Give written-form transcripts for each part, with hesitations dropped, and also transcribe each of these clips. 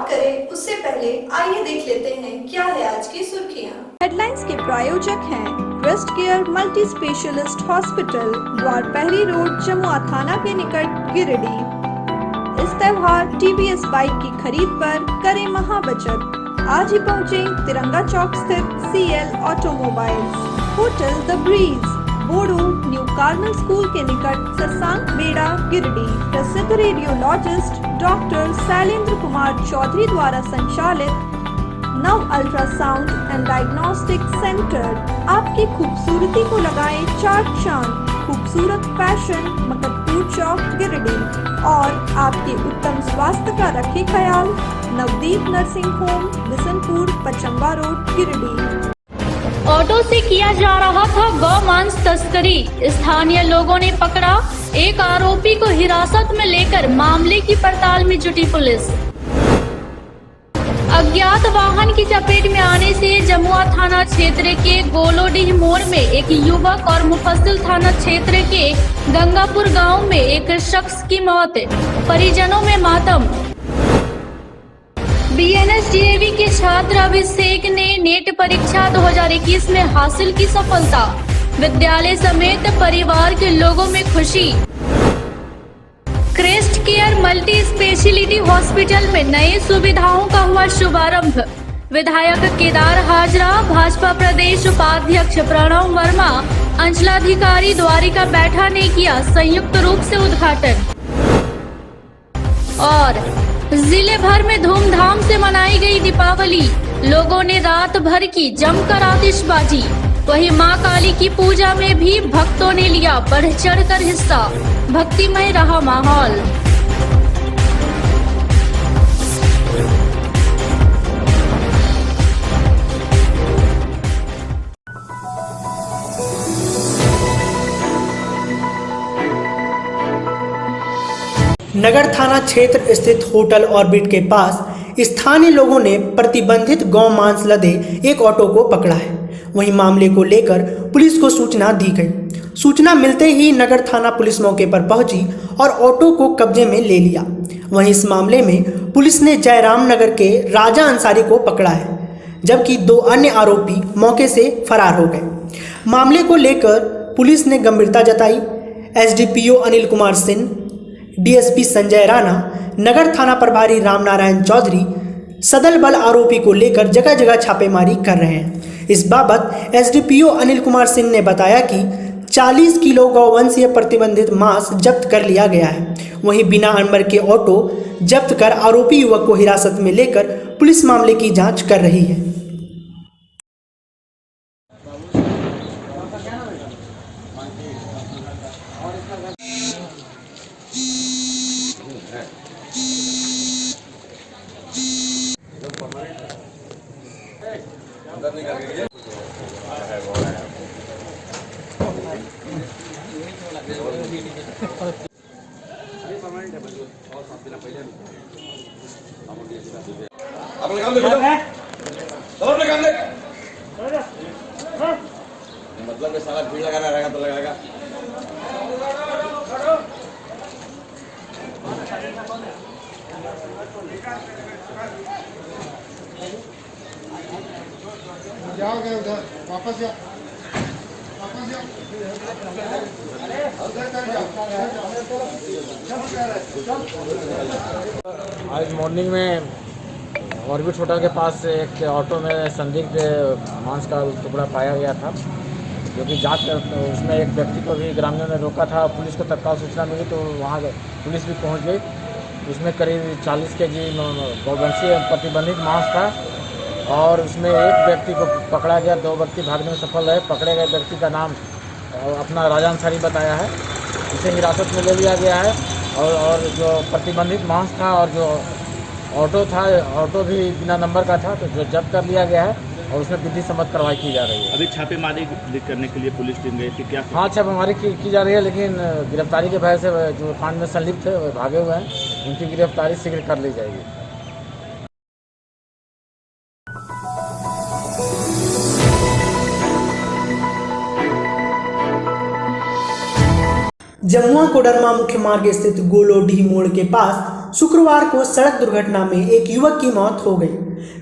Start करें उससे पहले आइए देख लेते हैं क्या है आज की सुर्खियां। हेडलाइंस के प्रायोजक हैं crest care multi specialist hospital, Dwarpahari road, Jamua थाना के निकट, गिरिडीह। इस त्योहार टीवीएस बाइक की खरीद पर करें महाबचत। आज ही पहुँचे तिरंगा चौक स्थित CL automobiles. Hotel the breeze, Bodo new carnal school के निकट, ससांग बेड़ा, गिरिडीह। प्रसिद्ध रेडियोलॉजिस्ट डॉक्टर शैलेंद्र कुमार चौधरी द्वारा संचालित नव अल्ट्रासाउंड एंड डायग्नोस्टिक सेंटर आपकी खूबसूरती को लगाए चार चांद। खूबसूरत फैशन, मकतपुर चौक, गिरिडीह। और आपके उत्तम स्वास्थ्य का रखे ख्याल, Navdeep nursing home, Bishanpur, Pachamba road, Giridih. Auto से किया जा रहा था गौ मांस तस्करी। स्थानीय लोगों ने पकड़ा एक आरोपी को। हिरासत में लेकर मामले की पड़ताल में जुटी पुलिस। अज्ञात वाहन की चपेट में आने से जमुआ थाना क्षेत्र के गोलोडीह मोड़ में एक युवक और मुफस्सिल थाना क्षेत्र के गंगापुर गांव में एक शख्स की मौत। परिजनों में मातम। BNSDAV के छात्र अभिषेक ने नेट परीक्षा 2021 में हासिल की सफलता। विद्यालय समेत परिवार के लोगों में खुशी। Crest care multi speciality hospital में नई सुविधाओं का हुआ शुभारंभ। विधायक केदार हाजरा, भाजपा प्रदेश उपाध्यक्ष प्रणव वर्मा, अंचलाधिकारी द्वारिका बैठा ने किया संयुक्त रूप से उद्घाटन। और जिले भर में धूमधाम से मनाई गई दीपावली। लोगों ने रात भर की जमकर आतिशबाजी। वहीं मां काली की पूजा में भी भक्तों ने लिया बढ़ चढ़कर हिस्सा। भक्तिमय रहा माहौल। नगर थाना क्षेत्र स्थित होटल ऑर्बिट के पास स्थानीय लोगों ने प्रतिबंधित गौ मांस लदे एक ऑटो को पकड़ा है। वहीं मामले को लेकर पुलिस को सूचना दी गई। सूचना मिलते ही नगर थाना पुलिस मौके पर पहुंची और ऑटो को कब्जे में ले लिया। वहीं इस मामले में पुलिस ने जयराम नगर के राजा अंसारी को पकड़ा है, जबकि 2 अन्य आरोपी मौके से फरार हो गए। मामले को लेकर पुलिस ने गंभीरता जताई। SDPO अनिल कुमार सिंह, DSP संजय राणा, नगर थाना प्रभारी रामनारायण चौधरी सदल बल आरोपी को लेकर जगह जगह छापेमारी कर रहे हैं। इस बाबत SDPO अनिल कुमार सिंह ने बताया कि 40 किलो गौवंशीय प्रतिबंधित मांस जब्त कर लिया गया है। वहीं बिना नंबर के ऑटो जब्त कर आरोपी युवक को हिरासत में लेकर पुलिस मामले की जांच कर रही है। मतलब कि सारा भीड़ लगाना रहेगा तो लगाएगा। जाओगे उधर, वापस जाओ, वापस जाओ। आज मॉर्निंग में ऑर्बिट होटल के पास एक ऑटो में संदिग्ध मांस का टुकड़ा पाया गया था, जो कि जांच कर उसमें एक व्यक्ति को भी ग्रामीणों ने रोका था। पुलिस को तत्काल सूचना मिली तो वहाँ पुलिस भी पहुँच गई। उसमें करीब 40 kg गौवंशीय प्रतिबंधित मांस था और उसमें एक व्यक्ति को पकड़ा गया। 2 व्यक्ति भागने में सफल रहे। पकड़े गए व्यक्ति का नाम अपना राजा अंसारी बताया है। इसे हिरासत में ले लिया गया है और जो प्रतिबंधित मांस था और जो ऑटो था, ऑटो भी बिना नंबर का था, तो जो जब्त कर लिया गया है और उसमें विधि सम्मत कार्रवाई की जा रही है। अभी छापेमारी करने के लिए पुलिस टीम गई थी क्या? हाँ, छापेमारी की जा रही है, लेकिन गिरफ्तारी के भय से जो कांड में संलिप्त थे वो भागे हुए हैं। उनकी गिरफ्तारी शीघ्र कर ली जाएगी। जमुआ कोडरमा मुख्य मार्ग स्थित गोलोडीह मोड़ के पास शुक्रवार को सड़क दुर्घटना में एक युवक की मौत हो गई।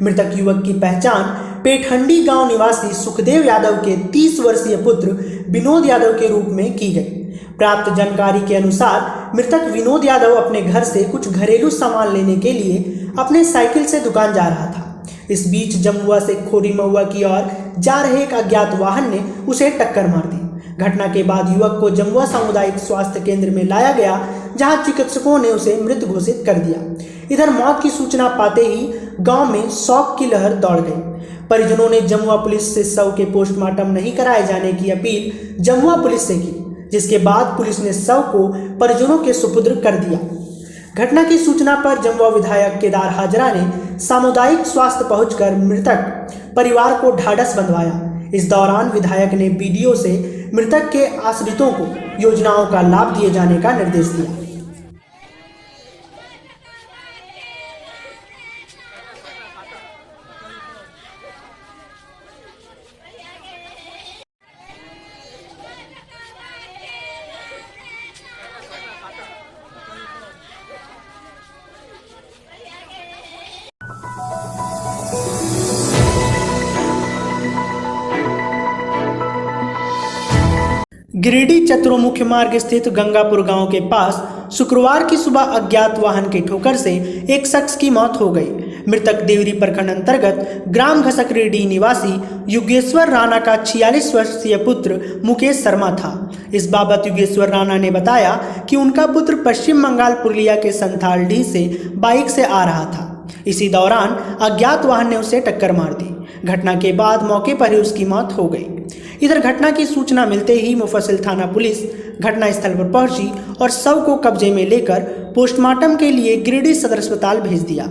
मृतक युवक की पहचान पेठंडी गांव निवासी सुखदेव यादव के 30 वर्षीय पुत्र विनोद यादव के रूप में की गई। प्राप्त जानकारी के अनुसार मृतक विनोद यादव अपने घर से कुछ घरेलू सामान लेने के लिए अपने साइकिल से दुकान जा रहा था। इस बीच जमुआ से खोरी महुआ की ओर जा रहे एक अज्ञात वाहन ने उसे टक्कर मार दी। घटना के बाद युवक को जमुआ सामुदायिक स्वास्थ्य केंद्र में लाया गया, जहां चिकित्सकों ने उसे मृत घोषित कर दिया। इधर मौत की सूचना पाते ही गांव में शोक की लहर दौड़ गई। परिजनों ने जमुआ पुलिस से शव के पोस्टमार्टम नहीं कराए जाने की अपील जमुआ पुलिस से की, जिसके बाद पुलिस ने शव को परिजनों के सुपुर्द कर दिया। घटना की सूचना पर जमुआ विधायक केदार हाजरा ने सामुदायिक स्वास्थ्य पहुंचकर मृतक परिवार को ढाढ़स बंधवाया। इस दौरान विधायक ने बीडीओ से मृतक के आश्रितों को योजनाओं का लाभ दिए जाने का निर्देश दिया। गिरिडीह चतुरो मुख्य मार्ग स्थित गंगापुर गांव के पास शुक्रवार की सुबह अज्ञात वाहन की ठोकर से एक शख्स की मौत हो गई। मृतक देवरी प्रखंड अंतर्गत ग्राम घसकरेडी निवासी युगेश्वर राणा का 46 वर्षीय पुत्र मुकेश शर्मा था। इस बाबत युगेश्वर राणा ने बताया कि उनका पुत्र पश्चिम बंगाल पुरुलिया के संथालडीह से बाइक से आ रहा था। इसी दौरान अज्ञात वाहन ने उसे टक्कर मार दी। घटना के बाद मौके पर ही उसकी मौत हो गई। इधर घटना की सूचना मिलते ही मुफस्सिल थाना पुलिस घटनास्थल पर पहुंची और शव को कब्जे में लेकर पोस्टमार्टम के लिए गिरिडीह सदर अस्पताल भेज दिया।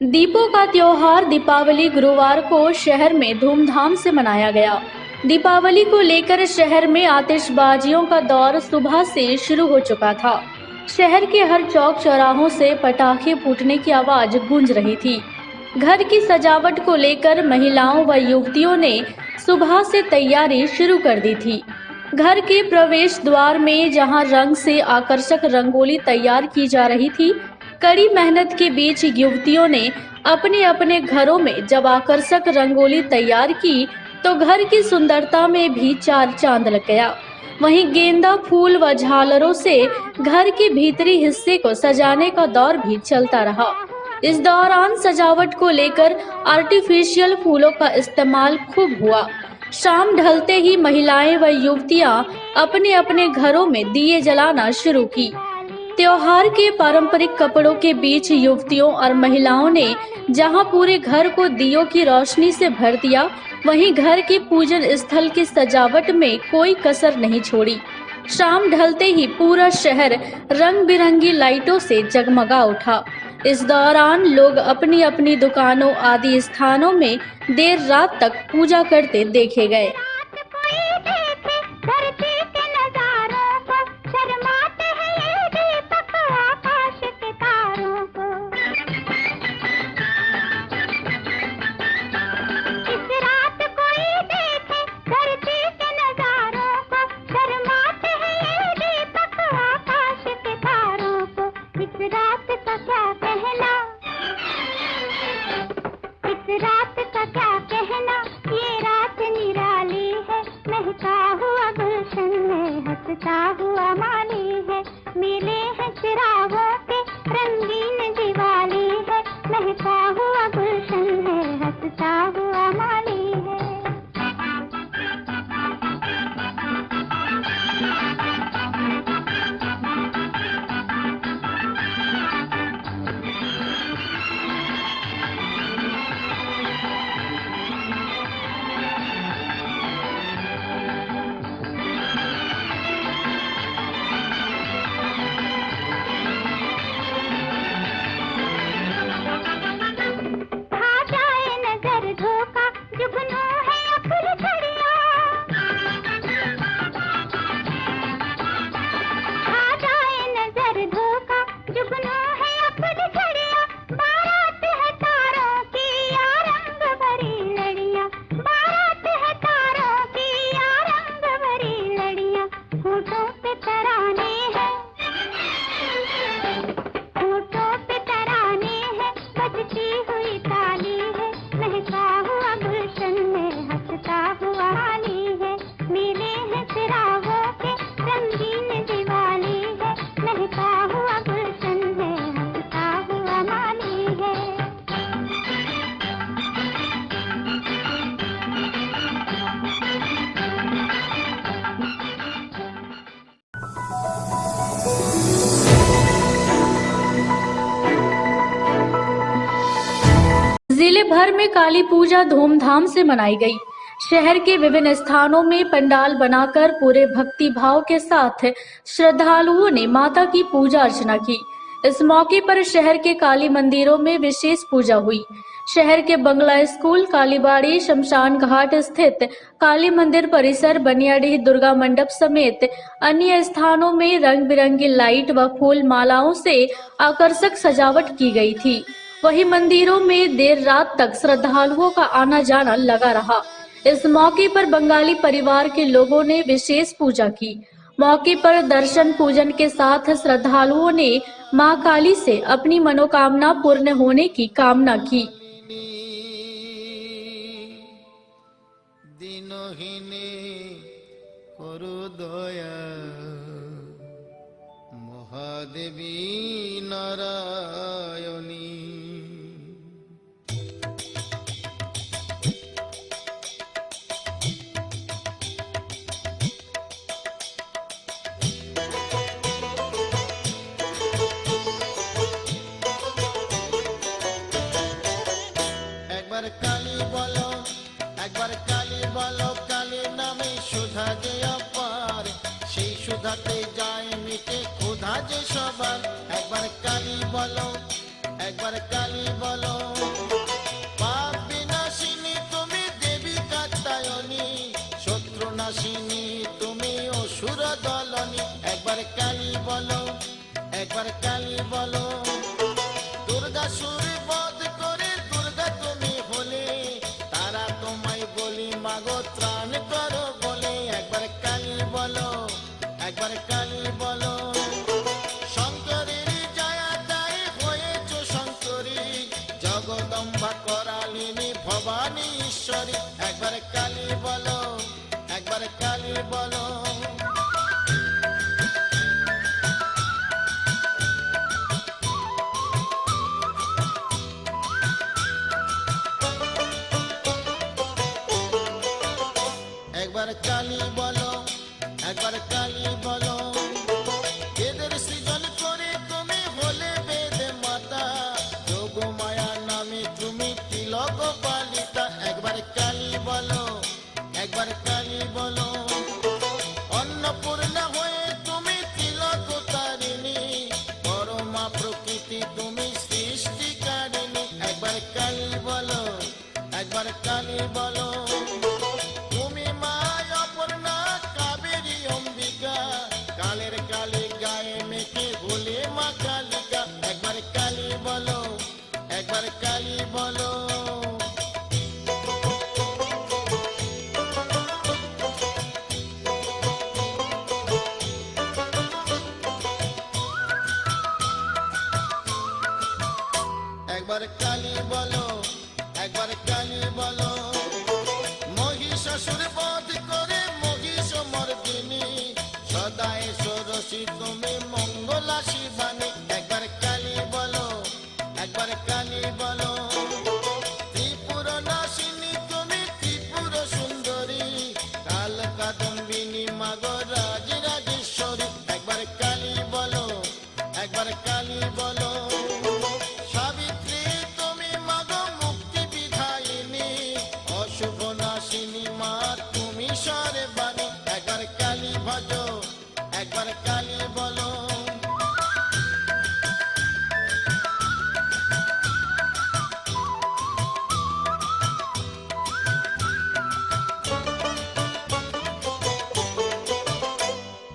दीपों का त्योहार दीपावली गुरुवार को शहर में धूमधाम से मनाया गया। दीपावली को लेकर शहर में आतिशबाजियों का दौर सुबह से शुरू हो चुका था। शहर के हर चौक चौराहों से पटाखे फूटने की आवाज गूंज रही थी। घर की सजावट को लेकर महिलाओं व युवतियों ने सुबह से तैयारी शुरू कर दी थी। घर के प्रवेश द्वार में जहां रंग से आकर्षक रंगोली तैयार की जा रही थी, कड़ी मेहनत के बीच युवतियों ने अपने अपने घरों में जब आकर्षक रंगोली तैयार की तो घर की सुंदरता में भी चार चांद लग गया। वहीं गेंदा फूल व झालरों से घर के भीतरी हिस्से को सजाने का दौर भी चलता रहा। इस दौरान सजावट को लेकर आर्टिफिशियल फूलों का इस्तेमाल खूब हुआ। शाम ढलते ही महिलाएं व युवतियां अपने अपने घरों में दिए जलाना शुरू की। त्योहार के पारंपरिक कपड़ों के बीच युवतियों और महिलाओं ने जहां पूरे घर को दियों की रोशनी से भर दिया, वहीं घर के पूजन स्थल की सजावट में कोई कसर नहीं छोड़ी। शाम ढलते ही पूरा शहर रंग बिरंगी लाइटों से जगमगा उठा। इस दौरान लोग अपनी अपनी दुकानों आदि स्थानों में देर रात तक पूजा करते देखे गए। हंसता हुआ माली है, मिले हैं चिरागों के रंगीन दिवाली है, महका हुआ गुलशन है, हंसता हुआ माली है। जिले भर में काली पूजा धूमधाम से मनाई गई। शहर के विभिन्न स्थानों में पंडाल बनाकर पूरे भक्ति भाव के साथ श्रद्धालुओं ने माता की पूजा अर्चना की। इस मौके पर शहर के काली मंदिरों में विशेष पूजा हुई। शहर के बंगला स्कूल, कालीबाड़ी, शमशान घाट स्थित काली मंदिर परिसर, बनियाडीह दुर्गा मंडप समेत अन्य स्थानों में रंग बिरंगी लाइट व फूल मालाओं से आकर्षक सजावट की गई थी। वहीं मंदिरों में देर रात तक श्रद्धालुओं का आना जाना लगा रहा। इस मौके पर बंगाली परिवार के लोगों ने विशेष पूजा की। मौके पर दर्शन पूजन के साथ श्रद्धालुओं ने मां काली से अपनी मनोकामना पूर्ण होने की कामना की। दिनहीने करु दया महादेवी नारायणी। একবার কালী বলো, একবার কালী বলো, কালী নামে সুধা যে অপার, সেই সুধাতে যায় মিটে ক্ষুধা যে সবার। একবার কালী বলো, একবার কালী বলো, পাপ বিনাশিনী তুমি দেবী কাত্যায়নী, শত্রু নাশিনী তুমি অসুর দলনী। একবার কালী বলো, একবার কালী বলো, দুর্গা সুর বধ করে দুর্গা তুমি হলে, তারা তোমায় বলি মাগো ত্রাণ করো বলে। একবার কালী বলো, একবার কালী বলো, শঙ্করের জয়া তাই হয়েছ শঙ্করী, জগদম্বা করালিনী ভবানী ঈশ্বরী। একবার কালী বলো, একবার কালী বলো। একবার কালী বলো, একবার কালী বলো, বেদের সৃজন করে তুমি হলে বেদ মাতা, যোগ মায়া নামে তুমি তিলক পালিতা। একবার কালী বলো, একবার কালী বলো, অন্নপূর্ণা হয়ে তুমি তিলক তারিণী, পরমা প্রকৃতি তুমি সৃষ্টিকারিণী। একবার কালী বলো, একবার কালী বলো, তুমি মা অপর্ণা কাবেরী অম্বিকা, কালের কালে গায়ে মেখে হলে মা কালিকা। একবার কালী বলো, একবার কালী বলো। একবার কালী বলো, একবার কালী বলো, মহিষাসুর বধ করে মহিষ মর্দিনী, সদায় ষোড়শী তুমি মঙ্গলা শিবানী। একবার কালী বলো, একবার কালী বলো, ত্রিপুর নাশিনী তুমি ত্রিপুর সুন্দরী, কাল কাদম্বিনী মাগো রাজ রাজেশ্বরী। একবার কালী বলো, একবার কালী বলো, সাবিত্রী তুমি মাগো মুক্তি বিধায়িনী, অশুভ নাশিনী মা তুমি সর্বাণী। একবার কালী ভজো, একবার কালী বলো।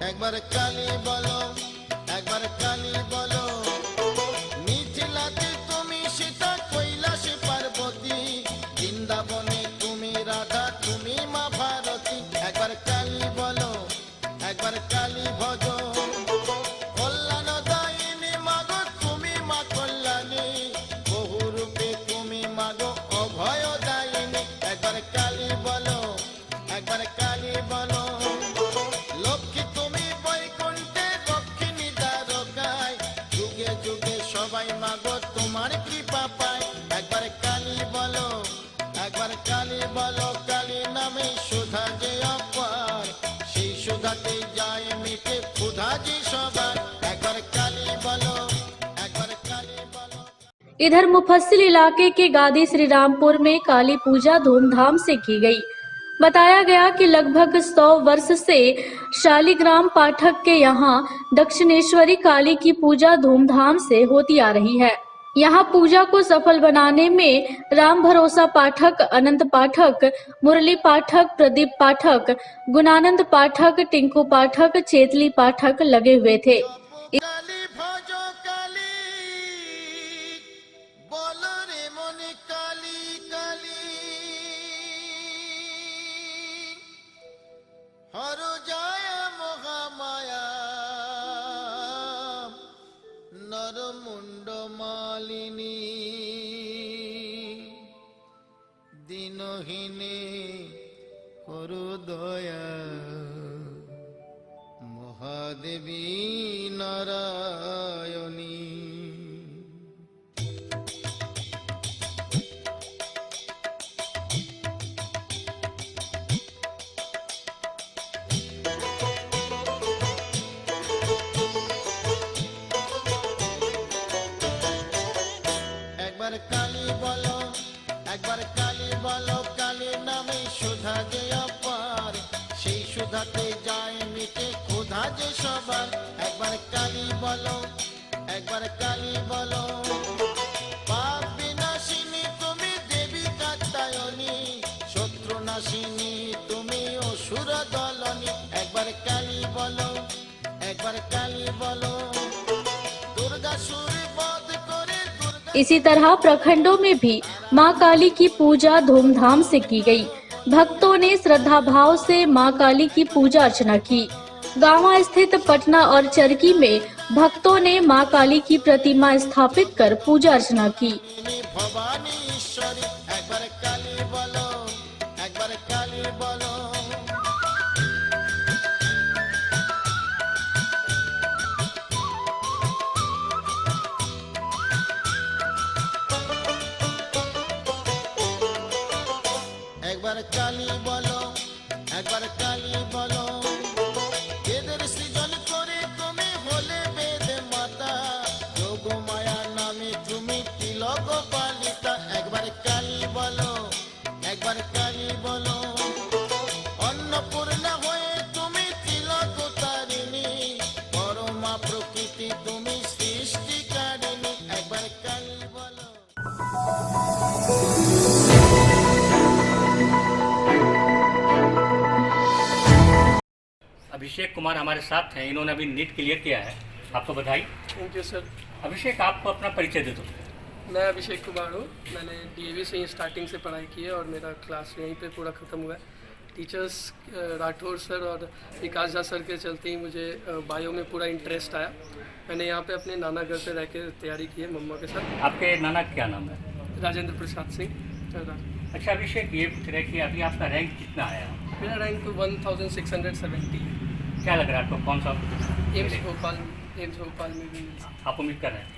একবার কালী বলো, একবার কালী বলো, মিথিলাতে তুমি সীতা, কৈলাসে পার্বতী, বৃন্দাবনে তুমি রাধা, তুমি মা ভারতী। একবার কালী বলো, একবার কালী ভজো, কল্যাণদায়িনী মাগো তুমি মা কল্যাণী, বহু রূপে তুমি মাগো অভয়দায়িনী। একবার কালী বলো, একবার কালী বলো, লক্ষ্মী তুমি বৈকুণ্ঠে দক্ষিণী দ্বারকায়, যুগে যুগে সবাই মাগো তোমার কৃপা পায়। একবার কালী বলো, একবার কালী বলো, কালী নামে সুধা যে অপার, সেই সুধাতে যায় মিটে ক্ষুধা যে সবার। একবার কালী বলো, একবার কালী বলো। इधर मुफस्सिल इलाके के गादी श्री रामपुर में काली पूजा धूमधाम से की गई। बताया गया कि लगभग 100 वर्ष से शालिग्राम पाठक के यहाँ दक्षिणेश्वरी काली की पूजा धूमधाम से होती आ रही है। यहाँ पूजा को सफल बनाने में राम भरोसा पाठक, अनंत पाठक, मुरली पाठक, प्रदीप पाठक, गुणानंद पाठक, टिंकू पाठक, चेतली पाठक लगे हुए थे। काली भजो काली बोलो रे मने काली काली हर जाय महामाया नर मुंड मालिनी दिनहीने करु दया महादेवी नारायणी। একবার কালী বলো একবার কালী বলো কালী নামে সুধা যে অপার সেই সুধাতে যায় মিটে ক্ষুধা যে সবার একবার কালী বলো একবার কালী বলো পাপ বিনাশিনী তুমি দেবী কাত্যায়নী শত্রু নাশিনী তুমি অসুর দলনী একবার কালী বলো একবার কালী বলো দুর্গা সুর বধ করে इसी तरह प्रखंडों में भी मां काली की पूजा धूमधाम से की गई। भक्तों ने श्रद्धा भाव से मां काली की पूजा अर्चना की। गांवा स्थित पटना और चरकी में भक्तों ने मां काली की प्रतिमा स्थापित कर पूजा अर्चना की। भवानी ईश्वरी একবার কালী বলো একবার কালী বলো একবার কালী বলো একবার কালী বলো বেদের সৃজন করে তুমি হলে বেদ মাতা যোগ মায়া নামে তুমি তিলক পালিতা একবার কালী বলো একবার কালী বলো অন্নপূর্ণা হয়ে তুমি তিলক তারিণী পরমা প্রকৃতি তুমি সৃষ্টিকারিণী একবার কালী বলো। अभिषेक कुमार हमारे साथ हैं। इन्होंने अभी नीट क्लियर किया है, आपको बधाई। Thank you sir. अभिषेक, आपको अपना परिचय दे दो। मैं अभिषेक कुमार हूँ। मैंने डीएवी से ही स्टार्टिंग से पढ़ाई की है और मेरा क्लास यहीं पे पूरा ख़त्म हुआ है। टीचर्स राठौर सर और विकास झा सर के चलते ही मुझे बायो में पूरा इंटरेस्ट आया। मैंने यहाँ पे अपने नाना घर पे रह के तैयारी की है मम्मा के साथ। आपके नाना क्या नाम है? राजेंद्र प्रसाद सिंह। अच्छा अभिषेक, ये पूछ रहे कि अभी आपका रैंक कितना आया? मेरा रैंक 1670 है। क्या लग रहा है आपको, कौन सा? एम्स भोपाल में भी आप उम्मीद कर रहे हैं?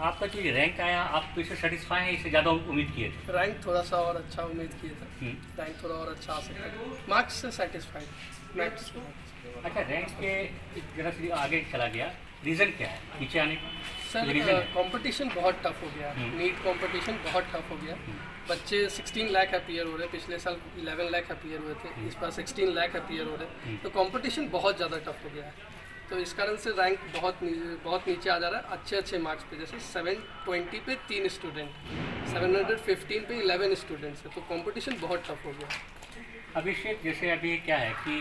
आपका जो ये रैंक आया, आप तो इससे सेटिस्फाई हैं, इससे ज़्यादा उम्मीद किए थे? रैंक थोड़ा सा और अच्छा उम्मीद किए थे। रैंक थोड़ा और अच्छा आ सकता है। मार्क्स से सेटिस्फाइड। मैथ्स। अच्छा, रैंक के जरा से आगे चला गया, रीज़न क्या है पीछे आने का? सर कंपटीशन बहुत टफ हो गया। नीट कंपटीशन बहुत टफ हो गया। बच्चे 16 लाख अपीयर हो रहे हैं। पिछले साल 11 लाख अपीयर हुए थे, इस बार 16 लाख अपीयर हो रहे हैं। तो कंपटीशन बहुत ज़्यादा टफ हो गया है। तो इस कारण से रैंक बहुत नीचे आ जा रहा है। अच्छे मार्क्स पे जैसे 720 पे 3 स्टूडेंट, 715 पे 11 स्टूडेंट्स है। तो कंपटीशन बहुत टफ हो गया। अभिषेक, जैसे अभी क्या है कि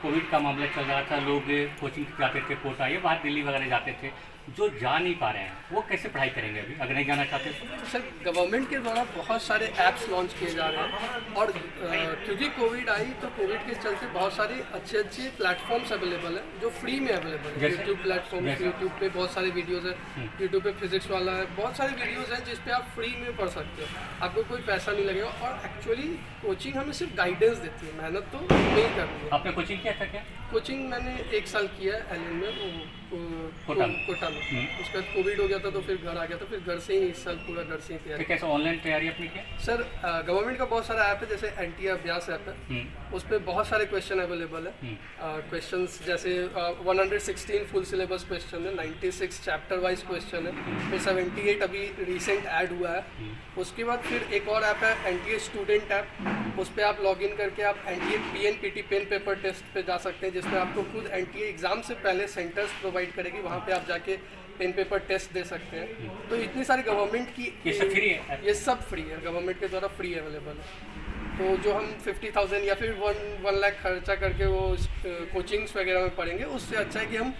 कोविड का मामला चल रहा था, लोग कोचिंग जाते थे, कोटा ये बाहर दिल्ली वगैरह जाते थे, जो जा नहीं पा रहे हैं वो कैसे पढ़ाई करेंगे अभी, अगर नहीं जाना चाहते तो? सर गवर्नमेंट के द्वारा बहुत सारे ऐप्स लॉन्च किए जा रहे हैं और क्योंकि कोविड आई तो कोविड के चलते बहुत सारे अच्छे प्लेटफॉर्म्स अवेलेबल हैं जो फ्री में अवेलेबल है। यूट्यूब प्लेटफॉर्म, यूट्यूब पे बहुत सारे वीडियोज़ हैं। यूट्यूब पे फिजिक्स वाला है, बहुत सारे वीडियोज़ हैं जिस पे आप फ्री में पढ़ सकते हो। आपको कोई पैसा नहीं लगेगा और एक्चुअली कोचिंग हमें सिर्फ गाइडेंस देती है, मेहनत तो नहीं करनी है। आपने कोचिंग किया किया था क्या? कोचिंग मैंने 1 साल किया एलएन में, कोटा में। कोटा में। उसके बाद कोविड हो गया था तो फिर घर आ गया था, फिर घर से ही इस साल पूरा घर से ही तैयारी। तो कैसे ऑनलाइन तैयारी अपनी किया? सर गवर्नमेंट का बहुत सारा ऐप है, जैसे एनटीए अभ्यास ऐप है, उस पर बहुत सारे क्वेश्चन अवेलेबल है। क्वेश्चंस जैसे 116 फुल सिलेबस क्वेश्चन है, 96 चैप्टर वाइज क्वेश्चन है, फिर 78 अभी रिसेंट ऐड हुआ है। उसके बाद फिर एक और ऐप है एनटीए स्टूडेंट ऐप, उस पर आप लॉगिन करके आप एनटीए पीएनपीटी पेन पेपर टेस्ट पे जा सकते हैं, जिसमें आपको खुद एनटीए एग्जाम से पहले सेंटर्स प्रोवाइड करेगी, वहाँ पे आप जाके पेन पेपर टेस्ट दे सकते हैं। तो इतनी सारी गवर्नमेंट की ये सब फ्री है? ये सब फ्री है, गवर्नमेंट के द्वारा फ्री अवेलेबल है। तो जो हम 50,000 या फिर 1 लाख खर्चा करके वो कोचिंग्स वगैरह में पढ़ेंगे, उससे अच्छा है कि हम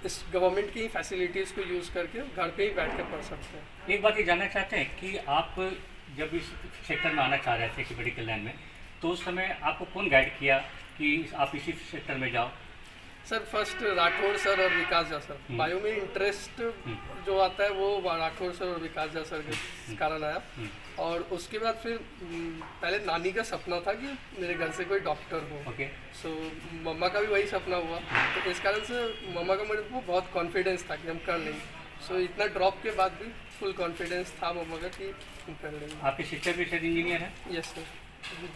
इस गवर्नमेंट की फैसिलिटीज़ को यूज़ करके घर पे ही बैठ कर पढ़ सकते हैं। एक बात ये जानना चाहते हैं कि आप जब इस सेक्टर में आना चाह रहे थे कि मेडिकल लाइन में, तो उस समय आपको कौन गाइड किया कि आप इसी सेक्टर में जाओ? सर फर्स्ट राठौर सर और विकास झा सर। बायो में इंटरेस्ट जो आता है वो राठौर सर और विकास झा सर के कारण आया, और उसके बाद फिर पहले नानी का सपना था कि मेरे घर से कोई डॉक्टर हो। ओके। सो मम्मा का भी वही सपना हुआ, तो इस कारण से मम्मा का मेरे को बहुत कॉन्फिडेंस था कि हम कर लेंगे। सो इतना ड्रॉप के बाद भी फुल कॉन्फिडेंस था मम्मा का कि हम कर लेंगे। आपकी सिस्टर भी शायद इंजीनियर है? यस सर,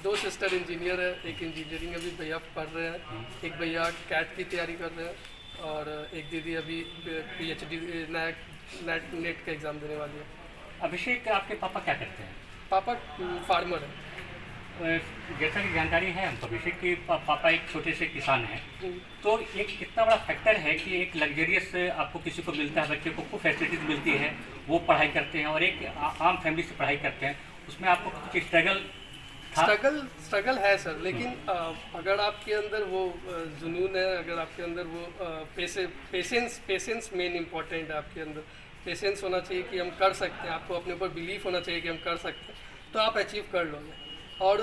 2 सिस्टर इंजीनियर है, एक इंजीनियरिंग अभी भैया पढ़ रहे हैं, एक भैया कैट की तैयारी कर रहे हैं, और एक दीदी अभी पीएचडी नेट का एग्ज़ाम देने वाली है। अभिषेक, आपके पापा क्या करते हैं? पापा फार्मर है। जैसा कि जानकारी है हमको अभिषेक के पापा एक छोटे से किसान हैं, तो एक कितना बड़ा फैक्टर है कि एक लग्जरियस आपको किसी को मिलता है, बच्चे को खूब फैसिलिटीज मिलती है, वो पढ़ाई करते हैं, और एक आम फैमिली से पढ़ाई करते हैं, उसमें आपको कुछ स्ट्रगल है सर, लेकिन अगर आपके अंदर वो जुनून है, अगर आपके अंदर वो पेशेंस मेन इम्पॉर्टेंट है, आपके अंदर पेशेंस होना चाहिए कि हम कर सकते हैं, आपको अपने ऊपर बिलीफ होना चाहिए कि हम कर सकते हैं, तो आप अचीव कर लोगे। और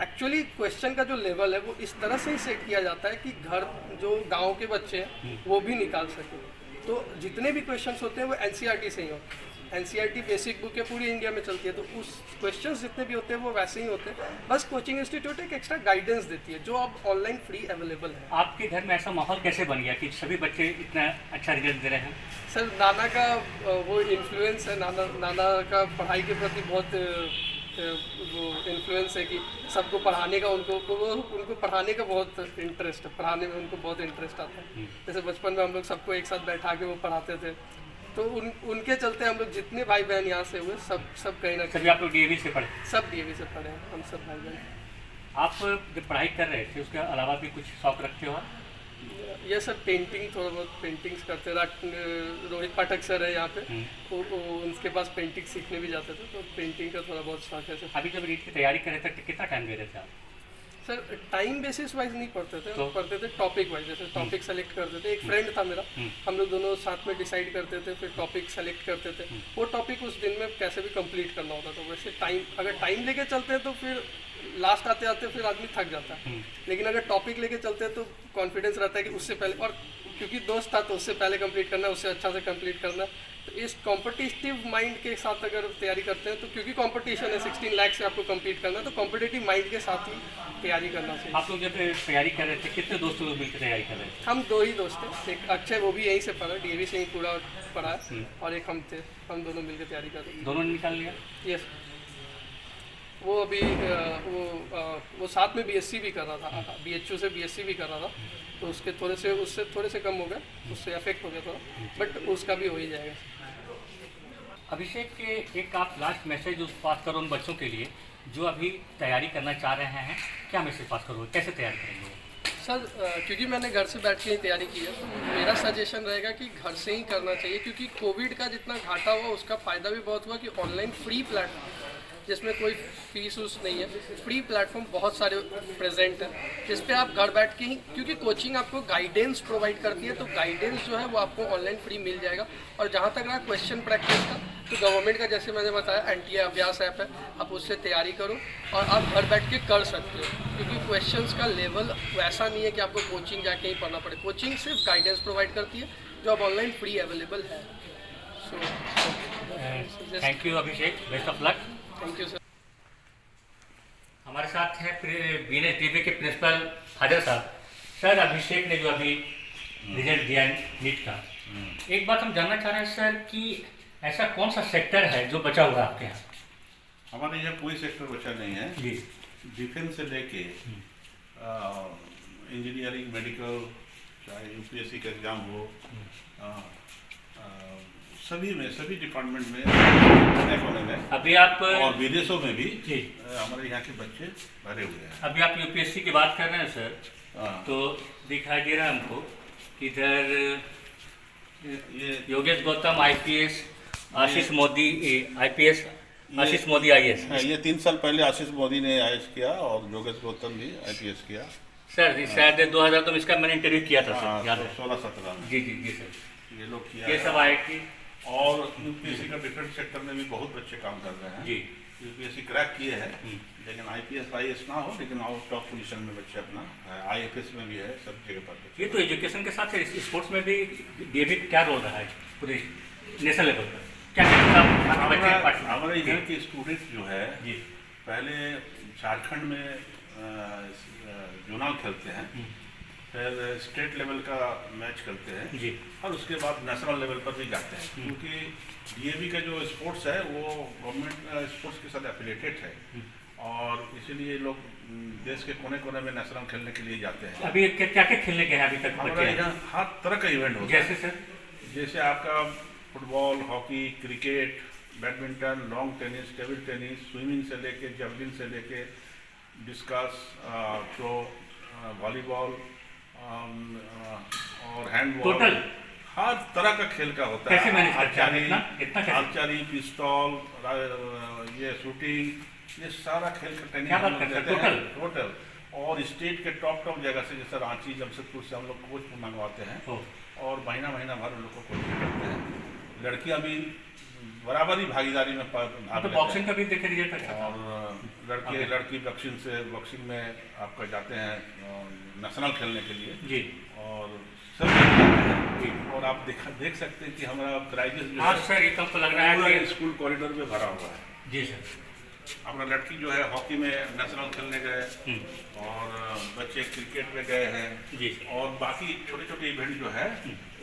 एक्चुअली क्वेश्चन का जो लेवल है वो इस तरह से ही सेट किया जाता है कि घर जो गांव के बच्चे हैं वो भी निकाल सकें। तो जितने भी क्वेश्चंस होते हैं वो एनसीईआरटी से ही होते हैं। एनसीईआरटी बेसिक बुक है, पूरी इंडिया में चलती है, तो उस क्वेश्चंस जितने भी होते हैं वो वैसे ही होते हैं, बस कोचिंग इंस्टीट्यूट एक एक्स्ट्रा गाइडेंस देती है जो अब ऑनलाइन फ्री अवेलेबल है। आपके घर में ऐसा माहौल कैसे बन गया कि सभी बच्चे इतना अच्छा रिजल्ट दे रहे हैं? सर नाना का वो इन्फ्लुएंस है, नाना का पढ़ाई के प्रति बहुत वो इन्फ्लुएंस है कि सबको पढ़ाने का उनको पढ़ाने का बहुत इंटरेस्ट है, पढ़ाने में उनको बहुत इंटरेस्ट आता है। जैसे बचपन में हम लोग सबको एक साथ बैठा के वो पढ़ाते थे, तो उनके चलते हम लोग जितने भाई बहन यहाँ से हुए सब कहीं ना कहीं। आप लोग डीएवी से पढ़े? सब डीएवी से पढ़े हैं हम सब भाई बहन। आप जब पढ़ाई कर रहे थे उसके अलावा भी कुछ शौक रखते हो? ये सर पेंटिंग, थोड़ा बहुत पेंटिंग्स करते। रोहित पाठक सर है यहाँ पे, उनके पास पेंटिंग सीखने भी जाते थे, तो पेंटिंग का थोड़ा बहुत शौक है सर। अभी जब रीट की तैयारी कर रहे थे तो कितना टाइम दे रहे थे आप? सर टाइम बेसिस वाइज नहीं पढ़ते थे, तो पढ़ते थे टॉपिक वाइज। जैसे टॉपिक सेलेक्ट करते थे, एक फ्रेंड था मेरा, हम लोग दोनों साथ में डिसाइड करते थे, फिर टॉपिक सेलेक्ट करते थे, वो टॉपिक उस दिन में कैसे भी कंप्लीट करना होता था। वैसे अगर टाइम लेके चलते हैं तो फिर लास्ट आते आते फिर आदमी थक जाता है, लेकिन अगर टॉपिक लेके चलते हैं तो कॉन्फिडेंस रहता है कि उससे पहले, और क्योंकि दोस्त था तो उससे पहले कंप्लीट करना, उससे अच्छा से कंप्लीट करना। तो इस कॉम्पिटिटिव माइंड के साथ अगर तैयारी करते हैं तो, क्योंकि कंपटीशन है 16 लाख से आपको कंप्लीट करना, तो कॉम्पिटिटिव माइंड के साथ ही तैयारी करना चाहिए। आप लोग जब तैयारी कर रहे थे कितने दोस्त लोग मिलकर तैयारी कर रहे थे? हम 2 ही दोस्त थे, एक अक्षय वो भी यहीं से पढ़ा, डीएवी से ही पूरा पढ़ा, और एक हम थे, हम दोनों मिलकर तैयारी कर रहे थे। दोनों ने निकाल लिया? यस। वो अभी वो साथ में बीएससी भी कर रहा था, बीएचयू से बीएससी भी कर रहा था, तो उसके उससे थोड़े से कम हो गए, उससे अफेक्ट हो गया थोड़ा, बट उसका भी हो ही जाएगा। अभिषेक के एक आप लास्ट मैसेज पास करो उन बच्चों के लिए जो अभी तैयारी करना चाह रहे हैं, क्या मैसेज पास करोगे, कैसे तैयारी करेंगे? सर क्योंकि मैंने घर से बैठ के ही तैयारी की है, तो मेरा सजेशन रहेगा कि घर से ही करना चाहिए, क्योंकि कोविड का जितना घाटा हुआ उसका फ़ायदा भी बहुत हुआ कि ऑनलाइन फ्री प्लेटफॉर्म जिसमें कोई फीस उस नहीं है, फ्री प्लेटफॉर्म बहुत सारे प्रेजेंट हैं जिस पे आप घर बैठ के ही, क्योंकि कोचिंग आपको गाइडेंस प्रोवाइड करती है, तो गाइडेंस जो है वो आपको ऑनलाइन फ्री मिल जाएगा। और जहाँ तक रहा क्वेश्चन प्रैक्टिस का, तो गवर्नमेंट का जैसे मैंने बताया एनटीए अभ्यास ऐप है, आप उससे तैयारी करो और आप घर बैठ के कर सकते हो, क्योंकि क्वेश्चंस का लेवल वैसा नहीं है कि आपको कोचिंग जाके ही पढ़ना पड़े। कोचिंग सिर्फ गाइडेंस प्रोवाइड करती है जो अब ऑनलाइन फ्री अवेलेबल है। Thank you Abhishek, best of luck. Thank you sir. हमारे साथ हैं BNSDB के प्रिंसिपल हाजिर साहब। सर, अभिषेक ने जो अभी रिजल्ट दिया नीट का, एक बात हम जानना चाह रहे हैं सर कि ऐसा कौन सा सेक्टर है जो बचा हुआ है आपके यहाँ? हमारे यहाँ कोई सेक्टर बचा नहीं है जी। डिफेंस से लेके इंजीनियरिंग, मेडिकल, चाहे UPSC का एग्जाम हो, सभी डिपार्टमेंट में कोने में अभी आप और विदेशों में भी जी हमारे यहाँ के बच्चे भरे हुए हैं। अभी आप UPSC की बात कर रहे हैं सर, तो दिखाई दे रहा है हमको कि इधर ये योगेश गौतम IPS, आशीष मोदी IPS, आशीष मोदी IAS। ये 3 साल पहले आशीष मोदी ने IAS किया और योगेश गौतम भी IPS किया सर। शायद 2000 तो इसका मैंने इंटरव्यू किया था सर, याद है? 16-17 में। जी जी जी सर, ये लोग किया ये सब आए कि और UPSC का डिफेंस सेक्टर में भी बहुत बच्चे काम कर रहे हैं जी। UPSC क्रैक किए हैं, लेकिन IPS IAS ना हो, लेकिन आउट टॉप पोजीशन में बच्चे अपना IFS में भी है, सब जगह पर। ये तो एजुकेशन के साथ स्पोर्ट्स में भी ये भी क्या रोल रहा है पूरे नेशनल लेवल पर? क्या हमारे इधर के स्टूडेंट्स जो है जी पहले झारखंड में जोनल खेलते हैं, फिर स्टेट लेवल का मैच करते हैं जी, और उसके बाद नेशनल लेवल पर भी जाते हैं, क्योंकि DAV का जो स्पोर्ट्स है वो गवर्नमेंट स्पोर्ट्स के साथ एफिलिएटेड है और इसीलिए लोग देश के कोने कोने में नेशनल खेलने के लिए जाते हैं। अभी क्या क्या खेलने के हैं अभी तक? हमारे यहाँ हर तरह का इवेंट होता है। जैसे सर? जैसे आपका football, hockey, cricket, badminton, long tennis, table tennis, swimming से लेके जेवलिन से लेके डिस्कस, थ्रो, वॉलीबॉल और हैंडबॉल, टोटल हर तरह का खेल का होता कैसे है। मैनेज करते हैं? आर्चरी, पिस्तौल, ये शूटिंग, ये सारा खेल का ट्रेनिंग क्या बात करते हैं? टोटल। और स्टेट के टॉप जगह से, जैसे रांची, जमशेदपुर से हम लोग कोच मंगवाते हैं और महीना भर उन लोग को कोचिंग करते हैं। लड़कियां भी बराबर ही भागीदारी में भाग लेते हैं। बॉक्सिंग का भी देखे रिजल्ट अच्छा था। और लड़की बॉक्सिंग में आपका जाते हैं नेशनल खेलने के लिए जी, और सब और आप देख सकते हैं कि हमारा प्राइजेस जो है सर ये तो लग रहा है कि स्कूल कॉरिडोर में भरा हुआ है। जी सर। हमारा लड़की जो है हॉकी में नेशनल खेलने गए और बच्चे क्रिकेट में गए हैं जी, और बाकी छोटे छोटे इवेंट जो है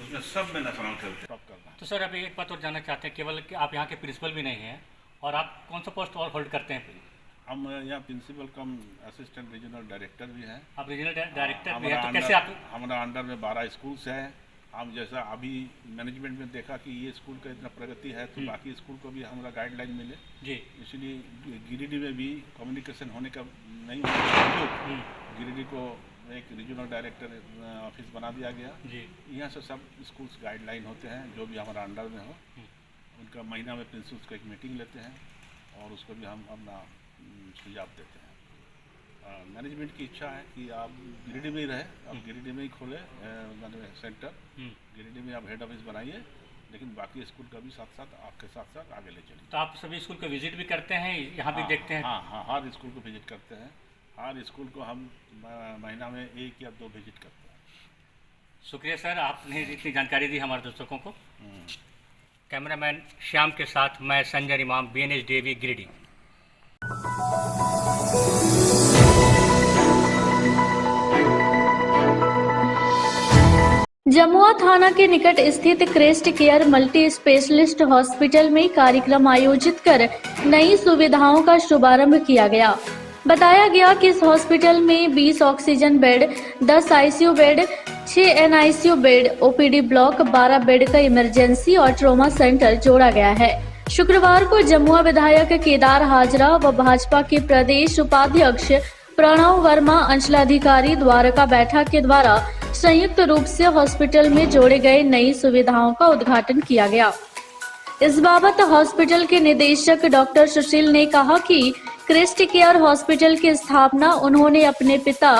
उसमें सब में नेशनल खेलते हैं। तो सर अभी एक बात और जानना चाहते हैं, केवल कि आप यहाँ के प्रिंसिपल भी नहीं हैं और आप कौन सा पोस्ट और होल्ड करते हैं? हम यहाँ प्रिंसिपल कम असिस्टेंट रीजनल डायरेक्टर भी हैं। आप रीजनल डायरेक्टर भी हैं, तो कैसे आप? हमारा अंडर में 12 स्कूल्स हैं। हम जैसा अभी मैनेजमेंट में देखा कि ये स्कूल का इतना प्रगति है तो बाकी स्कूल को भी हमारा गाइडलाइन मिले जी, इसलिए गिरिडीह में भी कम्युनिकेशन होने का नहीं होता, गिरिडीह को एक रीजनल डायरेक्टर ऑफिस बना दिया गया जी। यहाँ से सब स्कूल्स गाइडलाइन होते हैं, जो भी हमारा अंडर में हो उनका महीना में प्रिंसिपल्स का एक मीटिंग लेते हैं और उसको भी हम अपना सुझाव देते हैं। मैनेजमेंट की इच्छा है कि आप गिरिडीह में ही रहे, आप गिरिडीह में ही खोले सेंटर, गिरिडीह में आप हेड ऑफिस बनाइए, लेकिन बाकी स्कूल का भी साथ साथ आपके साथ साथ आगे ले चलिए। तो आप सभी स्कूल को विजिट भी करते हैं, यहाँ भी देखते हैं? हाँ, हर स्कूल को विजिट करते हैं। हर स्कूल को हम महीना में 1 या 2 विजिट करते हैं। शुक्रिया सर, आपने इतनी जानकारी दी हमारे दर्शकों को। कैमरामैन श्याम के साथ मैं संजय इमाम, BNSDB गिरिडीह। जमुआ थाना के निकट स्थित crest care multi specialist hospital में कार्यक्रम आयोजित कर नई सुविधाओं का शुभारंभ किया गया। बताया गया कि इस हॉस्पिटल में 20 oxygen bed, 10 ICU bed, 6 NICU bed, OPD block, 12 bed का इमरजेंसी और ट्रॉमा सेंटर जोड़ा गया है। शुक्रवार को जमुआ विधायक केदार हाजरा व भाजपा के प्रदेश उपाध्यक्ष प्रणव वर्मा, अंचलाधिकारी द्वारका बैठा के द्वारा संयुक्त रूप से हॉस्पिटल में जोड़े गए नई सुविधाओं का उद्घाटन किया गया। इस बाबत हॉस्पिटल के निदेशक डॉक्टर सुशील ने कहा कि क्रेस्ट केयर हॉस्पिटल की स्थापना उन्होंने अपने पिता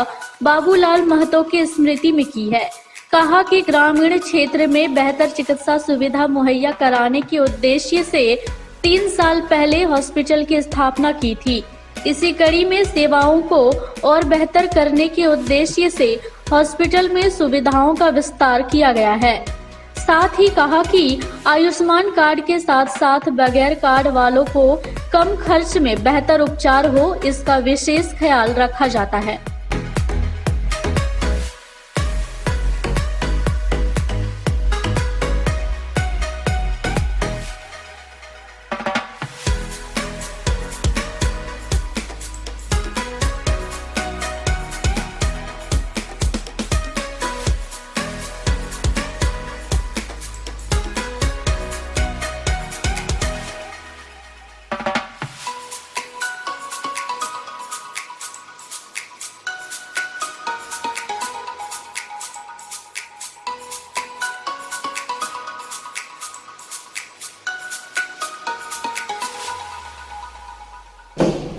बाबूलाल महतो की स्मृति में की है। कहा कि ग्रामीण क्षेत्र में बेहतर चिकित्सा सुविधा मुहैया कराने के उद्देश्य से 3 साल पहले हॉस्पिटल की स्थापना की थी। इसी कड़ी में सेवाओं को और बेहतर करने के उद्देश्य से हॉस्पिटल में सुविधाओं का विस्तार किया गया है। साथ ही कहा कि आयुष्मान कार्ड के साथ साथ बगैर कार्ड वालों को कम खर्च में बेहतर उपचार हो, इसका विशेष ख्याल रखा जाता है।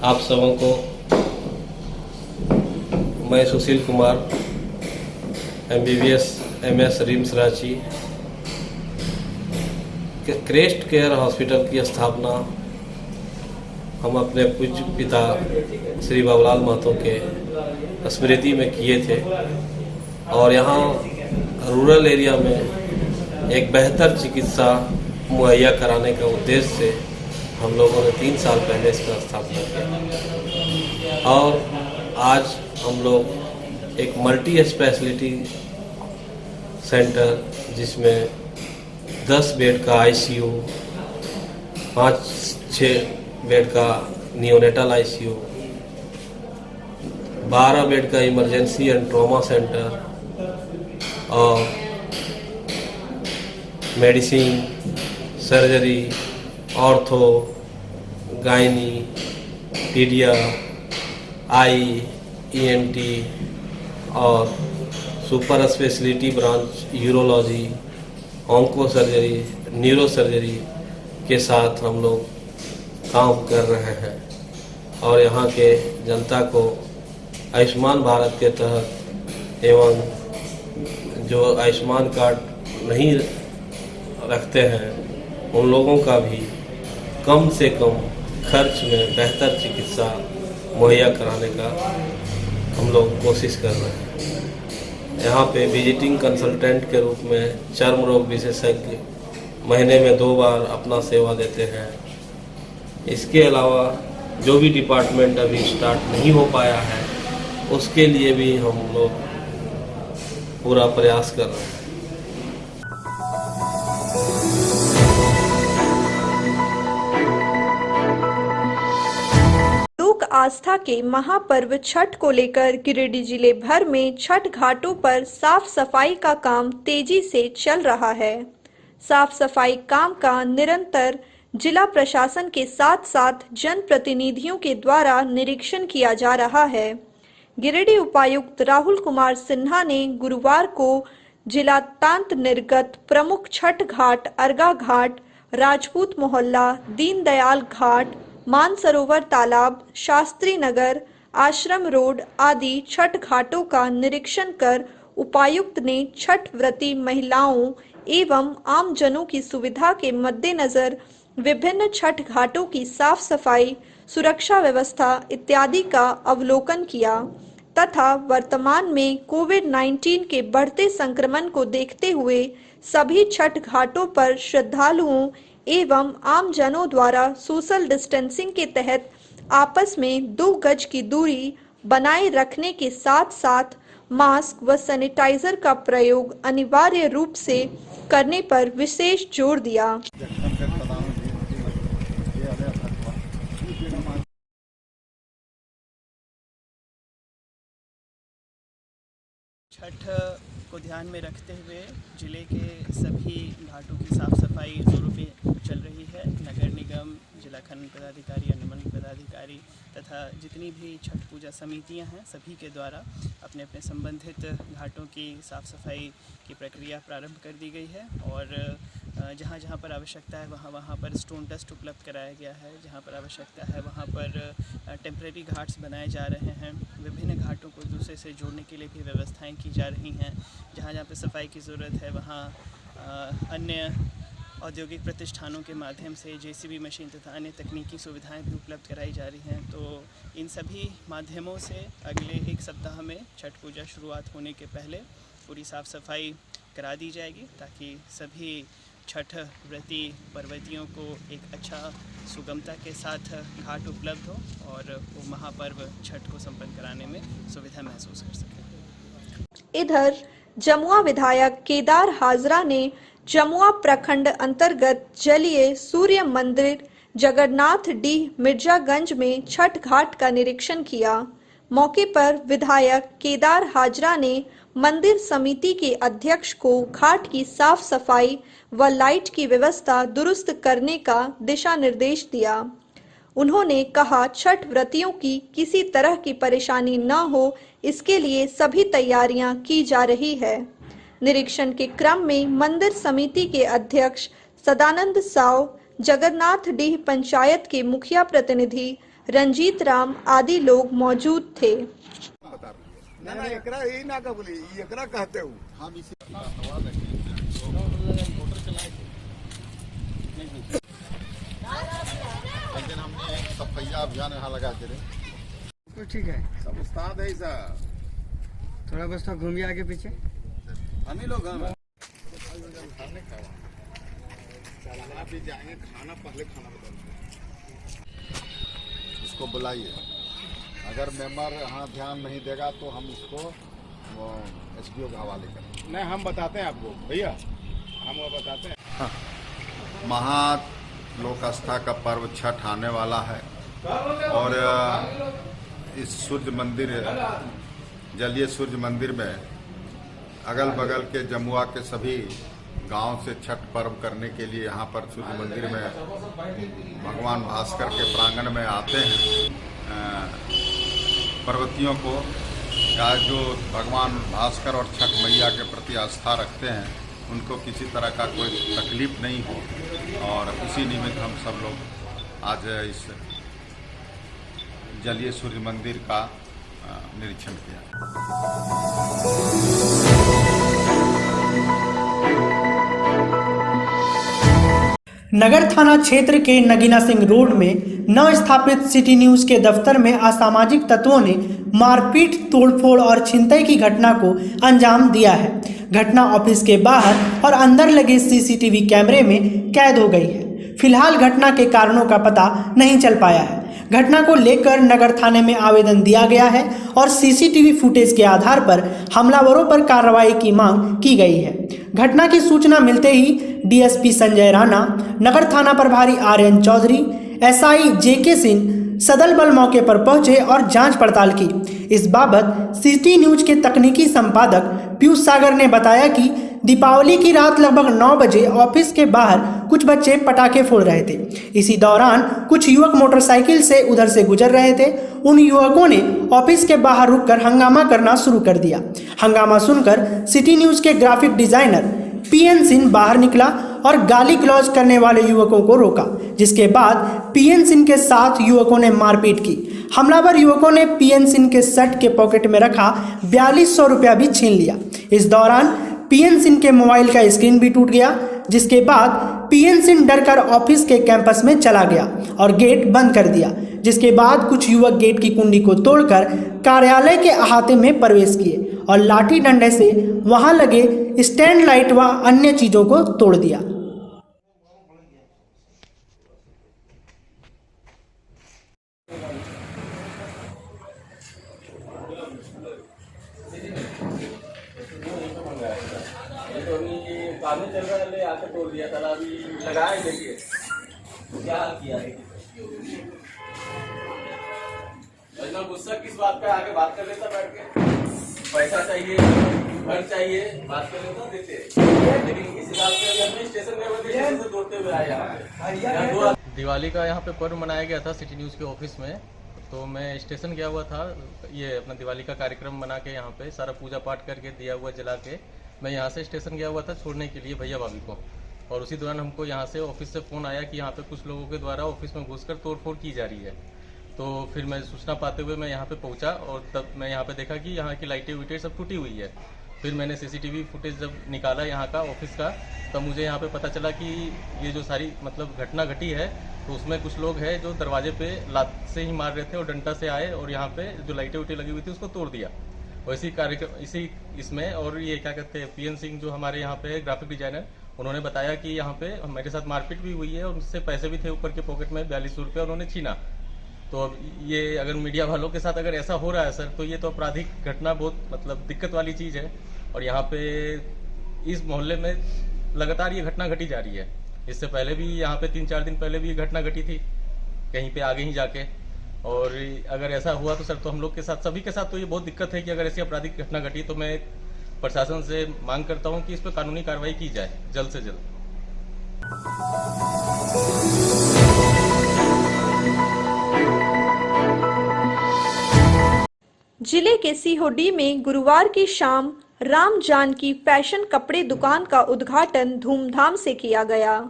आप सबों को मैं Sushil Kumar MBBS MS RIMS Ranchi crest care hospital की स्थापना हम अपने पूज्य पिता श्री बाबूलाल महतो के स्मृति में किए थे और यहाँ रूरल एरिया में एक बेहतर चिकित्सा मुहैया कराने का उद्देश्य से हम लोगों ने 3 साल पहले इसका स्थापना किया और आज हम लोग एक मल्टी स्पेशलिटी सेंटर जिसमें 10 बेड का ICU, 5-6 बेड का नियोनेटल ICU, 12 बेड का इमरजेंसी एंड ट्रॉमा सेंटर और medicine, surgery, ortho, gynae, paedia, ENT और super speciality branch urology, onco surgery, neuro surgery के साथ हम लोग काम कर रहे हैं और यहाँ के जनता को आयुष्मान भारत के तहत एवं जो आयुष्मान कार्ड नहीं रखते हैं उन लोगों का भी कम से कम खर्च में बेहतर चिकित्सा मुहैया कराने का हम लोग कोशिश कर रहे हैं। यहाँ पे विजिटिंग कंसल्टेंट के रूप में चर्म रोग विशेषज्ञ महीने में 2 बार अपना सेवा देते हैं। इसके अलावा जो भी डिपार्टमेंट अभी स्टार्ट नहीं हो पाया है उसके लिए भी हम लोग पूरा प्रयास कर रहे हैं। लोक आस्था के महापर्व छठ को लेकर गिरिडीह जिले भर में छठ घाटों पर साफ सफाई का काम तेजी से चल रहा है। साफ सफाई काम का निरंतर जिला प्रशासन के साथ साथ जनप्रतिनिधियों के द्वारा निरीक्षण किया जा रहा है। गिरिडीह उपायुक्त राहुल कुमार सिन्हा ने गुरुवार को जिला तांत निर्गत प्रमुख छठ घाट अर्गा घाट, राजपूत मोहल्ला, दीनदयाल घाट, मानसरोवर तालाब, शास्त्री नगर, आश्रम रोड आदि छठ घाटों का निरीक्षण कर उपायुक्त ने छठ व्रती महिलाओं एवं आम जनों की सुविधा के मद्देनजर विभिन्न छठ घाटों की साफ सफाई, सुरक्षा व्यवस्था इत्यादि का अवलोकन किया तथा वर्तमान में कोविड-19 के बढ़ते संक्रमण को देखते हुए सभी छठ घाटों पर श्रद्धालुओं एवं आम जनों द्वारा सोशल डिस्टेंसिंग के तहत आपस में 2 गज की दूरी बनाए रखने के साथ साथ मास्क व सैनिटाइजर का प्रयोग अनिवार्य रूप से करने पर विशेष जोर दिया। छठ को ध्यान में रखते हुए जिले के सभी घाटों की साफ सफाई जोरों पे चल रही है। नगर निगम, जिला खनन पदाधिकारी, अनुमंडल पदाधिकारी तथा जितनी भी छठ पूजा समितियां हैं सभी के द्वारा अपने अपने संबंधित घाटों की साफ सफाई की प्रक्रिया प्रारंभ कर दी गई है और जहाँ जहाँ पर आवश्यकता है वहाँ पर स्टोन डस्ट उपलब्ध कराया गया है। जहाँ पर आवश्यकता है वहाँ पर टेम्परेरी घाट्स बनाए जा रहे हैं। विभिन्न घाटों को दूसरे से जोड़ने के लिए भी व्यवस्थाएं की जा रही हैं। जहाँ जहाँ पर सफाई की ज़रूरत है वहाँ अन्य औद्योगिक प्रतिष्ठानों के माध्यम से JCB मशीन तथा अन्य तकनीकी सुविधाएं भी उपलब्ध कराई जा रही हैं। तो इन सभी माध्यमों से अगले 1 सप्ताह में छठ पूजा शुरुआत होने के पहले पूरी साफ़ सफाई करा दी जाएगी ताकि सभी छठ व्रती पर्वतियों को एक अच्छा सुगमता के साथ घाट उपलब्ध हो और वो महापर्व छठ को संपन्न कराने में सुविधा महसूस कर सकें। इधर जमुआ विधायक केदार हाजरा ने जमुआ प्रखंड अंतर्गत जलीय सूर्य मंदिर जगन्नाथ डीह मिर्जागंज में छठ घाट का निरीक्षण किया। मौके पर विधायक केदार हाजरा ने मंदिर समिति के अध्यक्ष को घाट की साफ सफाई व लाइट की व्यवस्था दुरुस्त करने का दिशा निर्देश दिया। उन्होंने कहा छठ व्रतियों की किसी तरह की परेशानी न हो, इसके लिए सभी तैयारियां की जा रही है। निरीक्षण के क्रम में मंदिर समिति के अध्यक्ष सदानंद साव, जगन्नाथ डीह पंचायत के मुखिया प्रतिनिधि रंजीत राम आदि लोग मौजूद थे। हमने सफाई अभियान यहाँ लगा दे रहे तो ठीक है, सब उस्ताद है सर। थोड़ा बस तो घूमिए आगे पीछे। हम ही लोग भी जाएंगे, खाना पहले खाना इसको बुलाइए। अगर मेंबर यहाँ ध्यान नहीं देगा तो हम इसको एसडीओ के हवाले करें। नहीं, हम बताते हैं आपको भैया, हम वो बताते हैं। हाँ। महा लोक आस्था का पर्व छठ आने वाला है और इस सूर्य मंदिर जलीय सूर्य मंदिर में अगल बगल के जमुआ के सभी गांव से छठ पर्व करने के लिए यहाँ पर सूर्य मंदिर में भगवान भास्कर के प्रांगण में आते हैं। पर्वतियों को या जो भगवान भास्कर और छठ मैया के प्रति आस्था रखते हैं उनको किसी तरह का कोई तकलीफ नहीं हो और इसी निमित्त हम सब लोग आज इस जलीय सूर्य मंदिर का निरीक्षण किया। नगर थाना क्षेत्र के नगीना सिंह रोड में नव स्थापित सिटी न्यूज के दफ्तर में असामाजिक तत्वों ने मारपीट, तोड़फोड़ और छिनतई की घटना को अंजाम दिया है। घटना ऑफिस के बाहर और अंदर लगे सीसीटीवी कैमरे में कैद हो गई है। फिलहाल घटना के कारणों का पता नहीं चल पाया है। घटना को लेकर नगर थाने में आवेदन दिया गया है और सीसीटीवी फुटेज के आधार पर हमलावरों पर कार्रवाई की मांग की गई है। घटना की सूचना मिलते ही डीएसपी संजय राणा, नगर थाना प्रभारी आर्यन चौधरी, एसआई जेके सिंह सदल बल मौके पर पहुंचे और जांच पड़ताल की। इस बाबत सिटी न्यूज के तकनीकी संपादक पीयूष सागर ने बताया कि दीपावली की रात लगभग 9 बजे ऑफिस के बाहर कुछ बच्चे पटाखे फोड़ रहे थे। इसी दौरान कुछ युवक मोटरसाइकिल से उधर से गुजर रहे थे। उन युवकों ने ऑफिस के बाहर रुककर हंगामा करना शुरू कर दिया। हंगामा सुनकर सिटी न्यूज के ग्राफिक डिजाइनर पीएन सिंह बाहर निकला और गाली गलौज करने वाले युवकों को रोका, जिसके बाद पीएन सिंह के साथ युवकों ने मारपीट की। हमलावर युवकों ने पीएन सिंह के शर्ट के पॉकेट में रखा 4200 रुपया भी छीन लिया। इस दौरान पीएन सिंह के मोबाइल का स्क्रीन भी टूट गया, जिसके बाद पीएन सिंह डरकर ऑफिस के कैंपस में चला गया और गेट बंद कर दिया। जिसके बाद कुछ युवक गेट की कुंडी को तोड़कर कार्यालय के अहाते में प्रवेश किए और लाठी डंडे से वहां लगे स्टैंड लाइट व अन्य चीजों को तोड़ दिया। काम चल रहा है, आके तोड़ दिया था। अभी लगाया, देखिए क्या हाल किया है। इतना गुस्सा किस बात का, आगे बात कर लेता बैठ के। पैसा चाहिए, घर चाहिए, बात कर लेता देते, लेकिन इस हिसाब से अपने स्टेशन में तोड़ते हुए आया। दिवाली का यहाँ पे पर्व मनाया गया था सिटी न्यूज़ के ऑफिस में, तो मैं स्टेशन गया हुआ था। ये अपना दिवाली का कार्यक्रम मना के यहाँ पे सारा पूजा पाठ करके दिया हुआ जला के मैं यहाँ से स्टेशन गया हुआ था छोड़ने के लिए भैया भाभी को। और उसी दौरान हमको यहाँ से ऑफिस से फ़ोन आया कि यहाँ पे कुछ लोगों के द्वारा ऑफिस में घुसकर तोड़फोड़ की जा रही है। तो फिर मैं सूचना पाते हुए मैं यहाँ पे पहुँचा और तब मैं यहाँ पे देखा कि यहाँ की लाइटें वीटें सब टूटी हुई है। फिर मैंने सीसीटीवी फुटेज जब निकाला यहाँ का ऑफिस का, तब मुझे यहाँ पे पता चला कि ये जो सारी मतलब घटना घटी है, तो उसमें कुछ लोग हैं जो दरवाजे पे लात से ही मार रहे थे और डंडा से आए और यहाँ पे जो लाइटें वीटें लगी हुई थी उसको तोड़ दिया। और इसी इसमें और ये क्या कहते हैं पीएन सिंह जो हमारे यहाँ पे ग्राफिक डिजाइनर, उन्होंने बताया कि यहाँ पे मेरे साथ मारपीट भी हुई है और उनसे पैसे भी थे ऊपर के पॉकेट में 4200 रुपये उन्होंने छीना। तो अब ये अगर मीडिया वालों के साथ अगर ऐसा हो रहा है सर, तो ये तो आपराधिक घटना बहुत मतलब दिक्कत वाली चीज़ है। और यहाँ पे इस मोहल्ले में लगातार ये घटना घटी जा रही है। इससे पहले भी यहाँ पे 3-4 दिन पहले भी ये घटना घटी थी कहीं पे आगे ही जाके। और अगर ऐसा हुआ तो सर तो हम लोग के साथ, सभी के साथ तो ये बहुत दिक्कत है कि अगर ऐसी आपराधिक घटना घटी तो मैं प्रशासन से मांग करता हूँ कि इस पर कानूनी कार्रवाई की जाए जल्द से जल्द। जिले के सीहोडी में गुरुवार की शाम राम जानकी फैशन कपड़े दुकान का उद्घाटन धूमधाम से किया गया।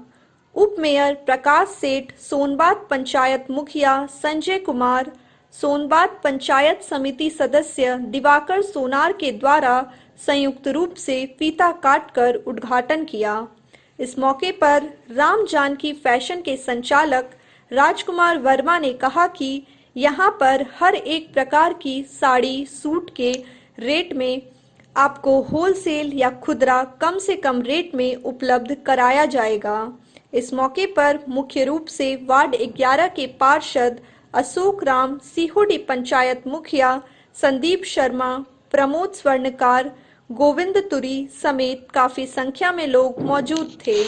उप मेयर प्रकाश सेठ, सोनबात पंचायत मुखिया संजय कुमार, सोनबात पंचायत समिति सदस्य दिवाकर सोनार के द्वारा संयुक्त रूप से फीता काटकर उद्घाटन किया। इस मौके पर राम जानकी फैशन के संचालक राजकुमार वर्मा ने कहा कि यहाँ पर हर एक प्रकार की साड़ी सूट के रेट में आपको होलसेल या खुदरा कम से कम रेट में उपलब्ध कराया जाएगा। इस मौके पर मुख्य रूप से वार्ड 11 के पार्षद अशोक राम, सीहोडी पंचायत मुखिया संदीप शर्मा, प्रमोद स्वर्णकार, गोविंद तुरी समेत काफी संख्या में लोग मौजूद थे।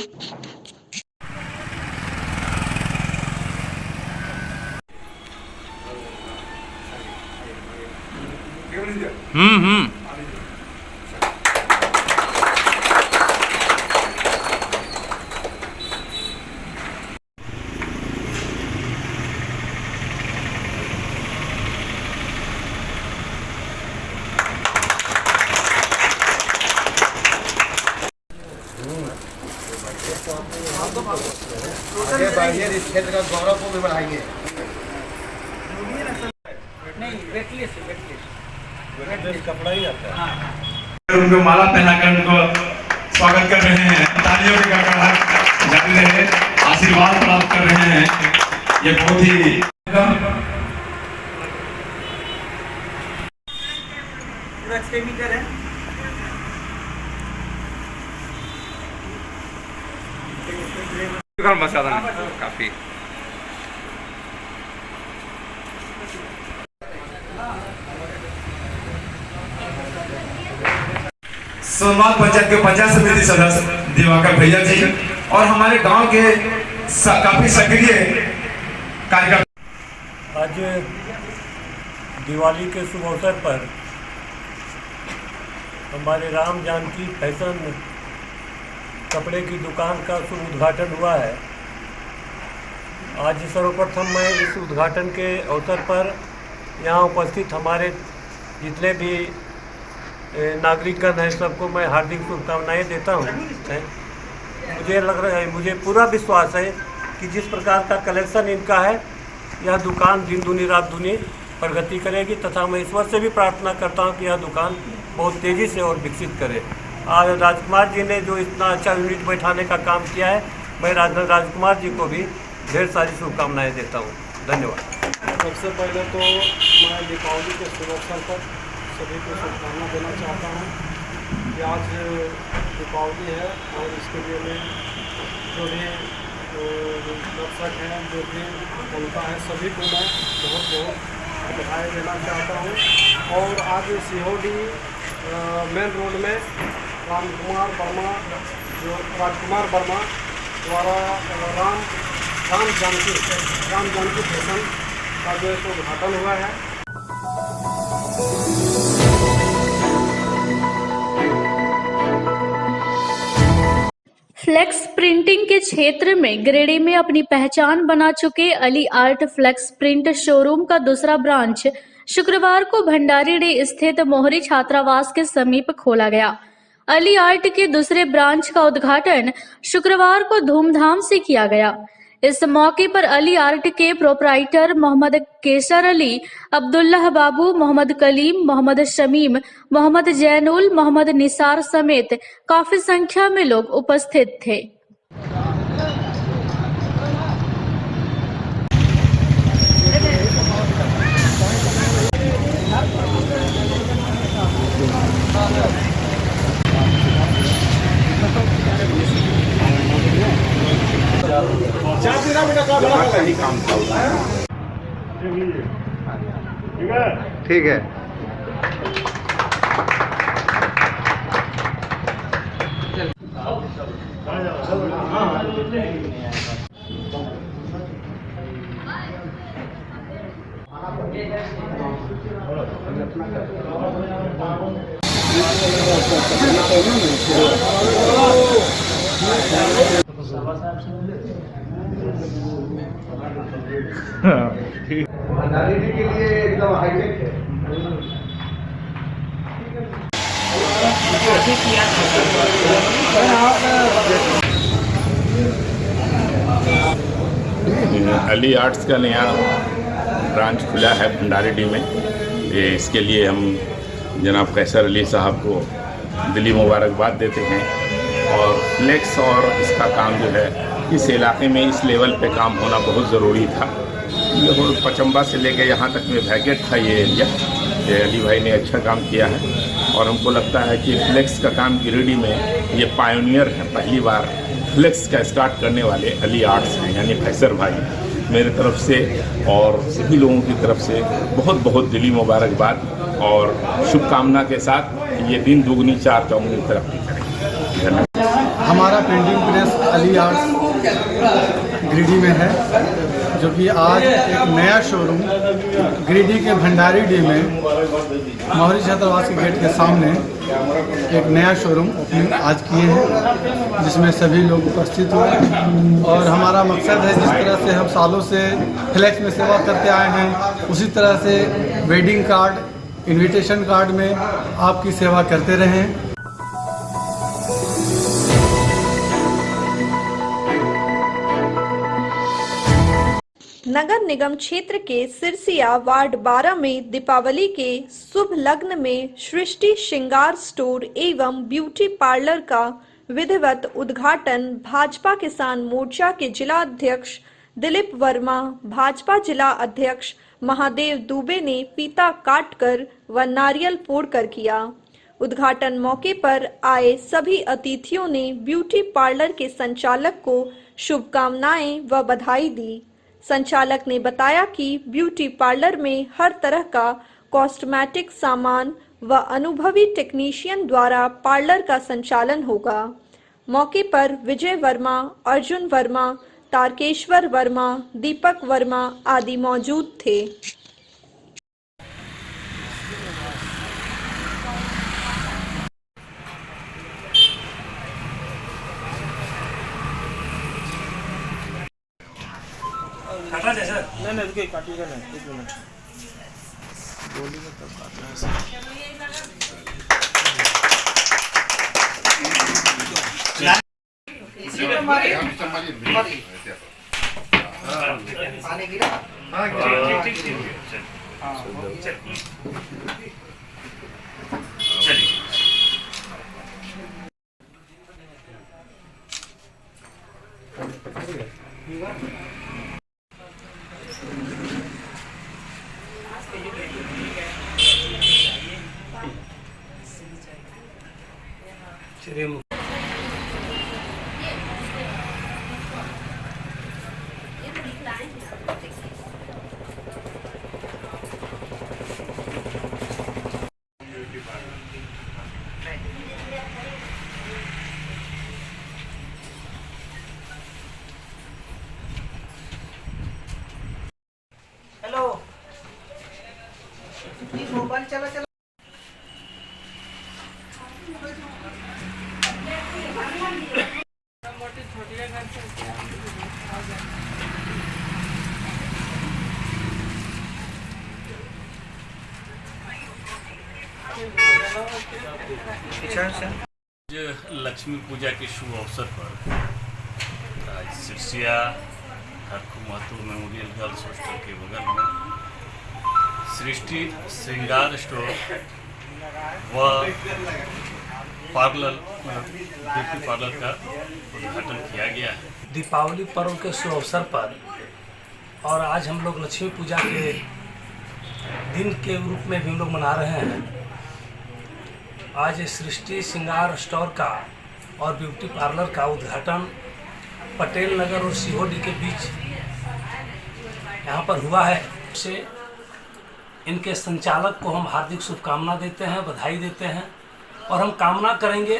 आगे बढ़िए, इस क्षेत्र का गौरव को भी बढ़ाइए। कपड़ा ही आता है। उनको माला पहनाकर उनको स्वागत कर रहे हैं। तालियों की गड़गड़ाहट जारी रहे, आशीर्वाद प्राप्त कर रहे हैं। ये बहुत ही पूरा 6 मीटर है। काफी सोनबात पंचायत के पंचायत समिति सदस्य दिवाकर भैया जी और हमारे गांव के काफी सक्रिय कार्यकर्ता। आज दिवाली के शुभ अवसर पर हमारे राम जानकी फैशन कपड़े की दुकान का शुभ उद्घाटन हुआ है। आज सर्वप्रथम मैं इस उद्घाटन के अवसर पर यहाँ उपस्थित हमारे जितने भी नागरिकगण हैं सबको मैं हार्दिक शुभकामनाएं देता हूँ। मुझे लग रहा है, मुझे पूरा विश्वास है कि जिस प्रकार का कलेक्शन इनका है यह दुकान दिन दूनी रात दूनी प्रगति करेगी तथा मैं ईश्वर से भी प्रार्थना करता हूँ कि यह दुकान बहुत तेज़ी से और विकसित करे। आज राजकुमार जी ने जो इतना अच्छा यूनिट बैठाने का काम किया है, मैं राजकुमार जी को भी ढेर सारी शुभकामनाएँ देता हूँ। धन्यवाद। सबसे पहले तो मैं दीपावली के शुभ अवसर पर सभी को शुभकामना देना चाहता हूँ कि आज दीपावली है और इसके लिए मैं जो भी दर्शक हैं, जो भी जनता है, सभी को मैं बहुत बहुत बधाई देना चाहता हूँ। और आज सीहोडी मेन रोड में राजकुमार वर्मा द्वारा राम जानकी फैशन का जो है उद्घाटन हुआ है। फ्लेक्स प्रिंटिंग के क्षेत्र में गिरिडीह में अपनी पहचान बना चुके Ali art flex print showroom का दूसरा ब्रांच शुक्रवार को भंडारीडीह स्थित मोहरी छात्रावास के समीप खोला गया। अली आर्ट के दूसरे ब्रांच का उद्घाटन शुक्रवार को धूमधाम से किया गया। इस मौके पर अली आर्ट के प्रोपराइटर मोहम्मद केसर अली, अब्दुल्लाह बाबू, मोहम्मद कलीम, मोहम्मद शमीम, मोहम्मद जैनुल, मोहम्मद निसार समेत काफी संख्या में लोग उपस्थित थे। सही काम था उसमें। ठीक है। के लिए एकदम हाईटेक है। अली आर्ट्स का नया ब्रांच खुला है भंडारीडीह में। ये इसके लिए हम जनाब कैसर अली साहब को दिली मुबारकबाद देते हैं। और फ्लेक्स और इसका काम जो है इस इलाके में इस लेवल पे काम होना बहुत ज़रूरी था। पचम्बा से लेके यहाँ तक में वैकेट था ये एरिया। ये अली भाई ने अच्छा काम किया है और हमको लगता है कि फ्लेक्स का काम गिरिडीह में ये पायोनियर है। पहली बार फ्लेक्स का स्टार्ट करने वाले अली आर्ट्स हैं, यानी कैसर भाई। मेरे तरफ से और सभी लोगों की तरफ से बहुत बहुत दिली मुबारकबाद और शुभकामना के साथ ये दिन दुगनी चार चौगुनी तरक्की करें। हमारा printing press Ali arts Giridih में है, जो कि आज एक नया शोरूम गिरिडीह के भंडारीडीह में मोहरी छात्रावास के गेट के सामने एक नया शोरूम ओपनिंग आज किए हैं, जिसमें सभी लोग उपस्थित हुए। और हमारा मकसद है, जिस तरह से हम सालों से फ्लेक्स में सेवा करते आए हैं, उसी तरह से वेडिंग कार्ड, इनविटेशन कार्ड में आपकी सेवा करते रहें। नगर निगम क्षेत्र के सिरसिया वार्ड 12 में दीपावली के शुभ लग्न में सृष्टि श्रृंगार स्टोर एवं ब्यूटी पार्लर का विधिवत उद्घाटन भाजपा किसान मोर्चा के जिला अध्यक्ष दिलीप वर्मा, भाजपा जिला अध्यक्ष महादेव दुबे ने फीता काटकर व नारियल फोड़कर किया। उद्घाटन मौके पर आए सभी अतिथियों ने ब्यूटी पार्लर के संचालक को शुभकामनाएं व बधाई दी। संचालक ने बताया कि ब्यूटी पार्लर में हर तरह का कॉस्मेटिक सामान व अनुभवी टेक्नीशियन द्वारा पार्लर का संचालन होगा। मौके पर विजय वर्मा, अर्जुन वर्मा, तारकेश्वर वर्मा, दीपक वर्मा आदि मौजूद थे। नहीं रुकिए, काटिएगा नहीं, 1 मिनट बोलिएगा तब काटना है सर। हेलो, मोबाइल चला चला। लक्ष्मी पूजा के शुभ अवसर पर आज Sirsiya Harkhu Mahato memorial girls hostel के बगल में सृष्टि श्रृंगार स्टोर व पार्लर ब्यूटी पार्लर का उद्घाटन किया गया है। दीपावली पर्व के शुभ अवसर पर और आज हम लोग लक्ष्मी पूजा के दिन के रूप में भी हम लोग मना रहे हैं। आज सृष्टि श्रृंगार स्टोर का और ब्यूटी पार्लर का उद्घाटन पटेल नगर और सीओडी के बीच यहाँ पर हुआ है, से इनके संचालक को हम हार्दिक शुभकामना देते हैं, बधाई देते हैं और हम कामना करेंगे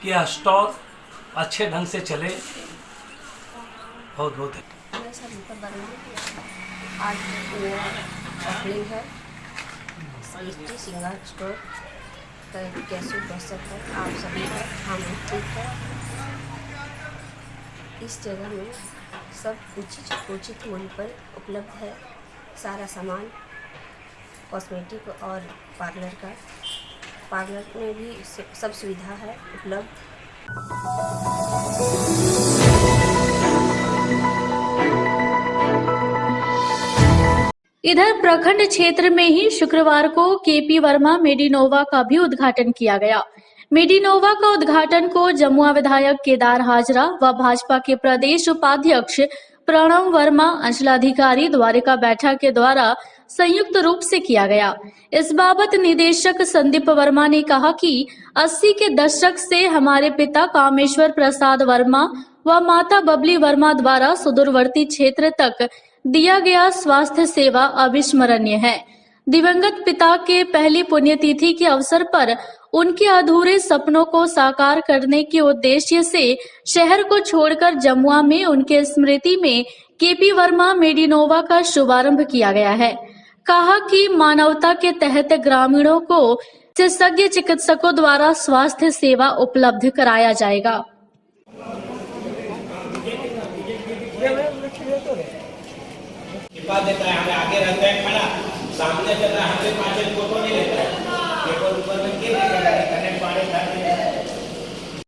कि यह स्टोर अच्छे ढंग से चले। बहुत बहुत आज मेरा ओपनिंग है सृष्टि सिंगार स्टोर का कैसे अवसर पर आप सभी का हम ठीक है। इस जगह में सब उचित मूल्य पर उपलब्ध है। सारा सामान कॉस्मेटिक और पार्लर में भी सब सुविधा है उपलब्ध। इधर प्रखंड क्षेत्र में ही शुक्रवार को केपी वर्मा मेडिनोवा का भी उद्घाटन किया गया। मेडिनोवा का उद्घाटन को जमुआ विधायक केदार हाजरा व भाजपा के प्रदेश उपाध्यक्ष प्रणव वर्मा, अंचलाधिकारी द्वारिका बैठा के द्वारा संयुक्त रूप से किया गया। इस बाबत निदेशक संदीप वर्मा ने कहा कि 80 के दशक से हमारे पिता कामेश्वर प्रसाद वर्मा व माता बबली वर्मा द्वारा सुदूरवर्ती क्षेत्र तक दिया गया स्वास्थ्य सेवा अविस्मरणीय है। दिवंगत पिता के पहली पुण्यतिथि के अवसर पर उनके अधूरे सपनों को साकार करने के उद्देश्य से शहर को छोड़कर जमुआ में उनके स्मृति में केपी वर्मा मेडिनोवा का शुभारंभ किया गया है। कहा कि मानवता के तहत ग्रामीणों को विशेषज्ञ चिकित्सकों द्वारा स्वास्थ्य सेवा उपलब्ध कराया जाएगा। देता है, हमें आगे रहता है खड़ा, सामने चल रहा है, हमें पांच फोटो नहीं लेता है, पेपर ऊपर में गिर कनेक्ट पारे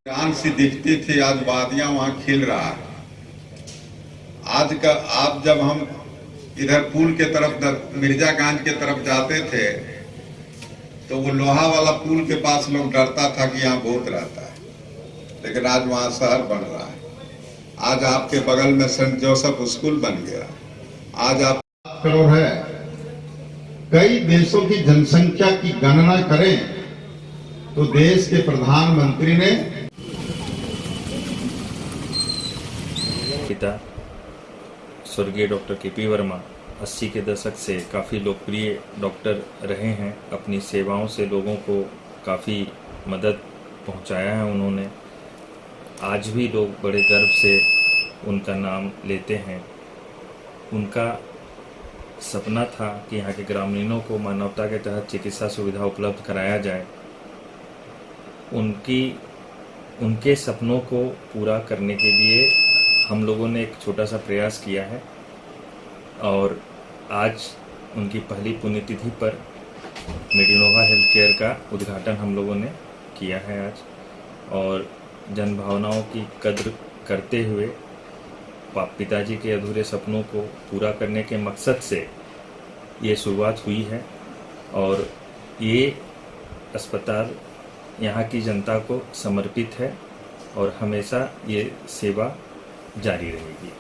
जान सी दिखती थी, आज वादियां वहां खिल रहा है। आज जब हम इधर पुल के तरफ मिर्जागंज के तरफ जाते थे तो वो लोहा वाला पुल के पास लोग डरता था कि यहाँ भूत रहता है, लेकिन आज वहाँ शहर बन रहा है। आज आपके बगल में सेंट जोसेफ स्कूल बन गया। आज आप करोड़ है। कई देशों की जनसंख्या की गणना करें तो देश के प्रधानमंत्री ने पिता स्वर्गीय डॉक्टर केपी वर्मा 80 के दशक से काफ़ी लोकप्रिय डॉक्टर रहे हैं। अपनी सेवाओं से लोगों को काफ़ी मदद पहुंचाया है उन्होंने। आज भी लोग बड़े गर्व से उनका नाम लेते हैं। उनका सपना था कि यहाँ के ग्रामीणों को मानवता के तहत चिकित्सा सुविधा उपलब्ध कराया जाए। उनके सपनों को पूरा करने के लिए हम लोगों ने एक छोटा सा प्रयास किया है और आज उनकी पहली पुण्यतिथि पर मेडिनोवा हेल्थ केयर का उद्घाटन हम लोगों ने किया है आज। और जन भावनाओं की कद्र करते हुए पिताजी के अधूरे सपनों को पूरा करने के मकसद से ये शुरुआत हुई है और ये अस्पताल यहाँ की जनता को समर्पित है और हमेशा ये सेवा जारी रहेगी।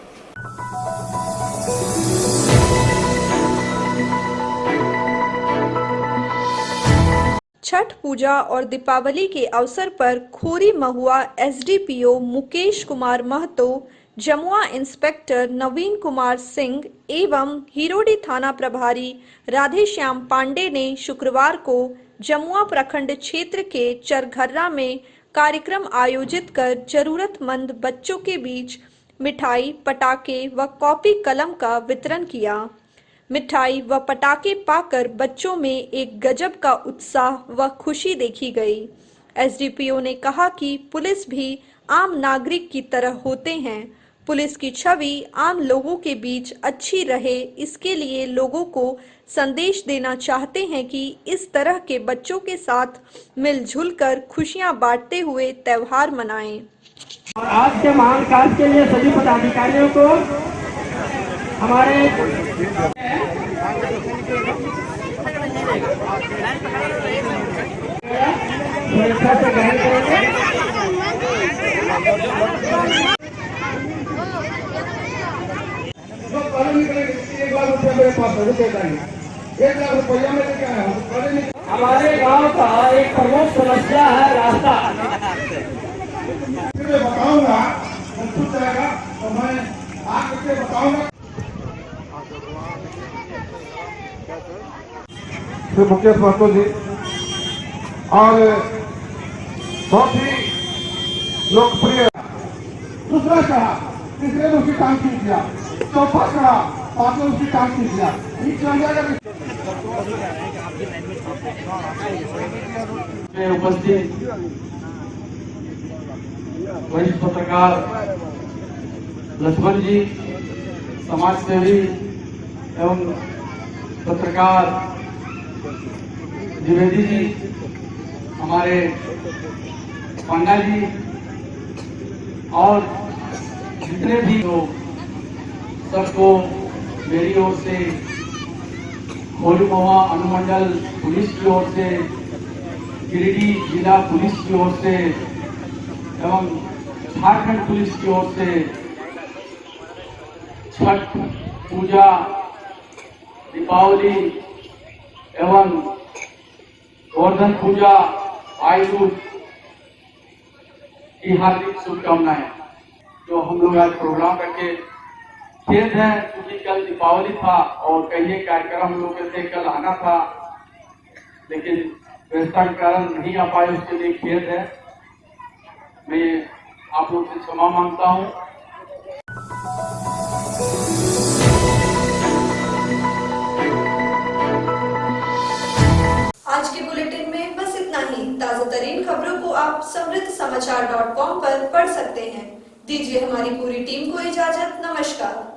छठ पूजा और दीपावली के अवसर पर खोरी महुआ एसडीपीओ मुकेश कुमार महतो, जमुआ इंस्पेक्टर नवीन कुमार सिंह एवं हिरोडी थाना प्रभारी राधेश्याम पांडे ने शुक्रवार को जमुआ प्रखंड क्षेत्र के चरघर्रा में कार्यक्रम आयोजित कर जरूरतमंद बच्चों के बीच मिठाई, पटाखे व कॉपी कलम का वितरण किया। मिठाई व पटाखे पाकर बच्चों में एक गजब का उत्साह व खुशी देखी गई। एसडीपीओ ने कहा कि पुलिस भी आम नागरिक की तरह होते हैं। पुलिस की छवि आम लोगों के बीच अच्छी रहे, इसके लिए लोगों को संदेश देना चाहते हैं कि इस तरह के बच्चों के साथ मिलजुल कर खुशियां बांटते हुए त्योहार मनाएं। और आज के महान कार्य के लिए सभी पदाधिकारियों को हमारे हमारे गांव का एक प्रमुख समस्या है रास्ता। बताऊंगा, श्री मुकेश महतो जी, और बहुत ही लोकप्रिय। दूसरा चढ़ा, तीसरे ने उसकी टांग खींच लिया, चौथा चढ़ा, पांचवें उसकी टांग खींच लिया। उपस्थित वरिष्ठ पत्रकार लक्ष्मण जी, समाज सेवी एवं पत्रकार द्विवेदी जी, हमारे पन्ना जी, और जितने भी लोग, सबको मेरी ओर से, होली महुआ अनुमंडल पुलिस की ओर से, गिरिडीह जिला पुलिस की ओर से एवं झारखंड पुलिस की ओर से छठ पूजा, दीपावली एवं गोवर्धन पूजा, आयुध की हार्दिक शुभकामनाएं। जो हम लोग आज प्रोग्राम रखे, खेद है क्योंकि कल दीपावली था और कई कार्यक्रम हम लोग के थे, कल आना था, लेकिन व्यवस्था के कारण नहीं आ पाए, उसके लिए खेद है। मैं आप लोग से क्षमा मांगता हूँ। आज के बुलेटिन में बस इतना ही। ताजा तरीन खबरों को आप समृद्धसमाचार.com पर पढ़ सकते हैं। दीजिए हमारी पूरी टीम को इजाजत। नमस्कार।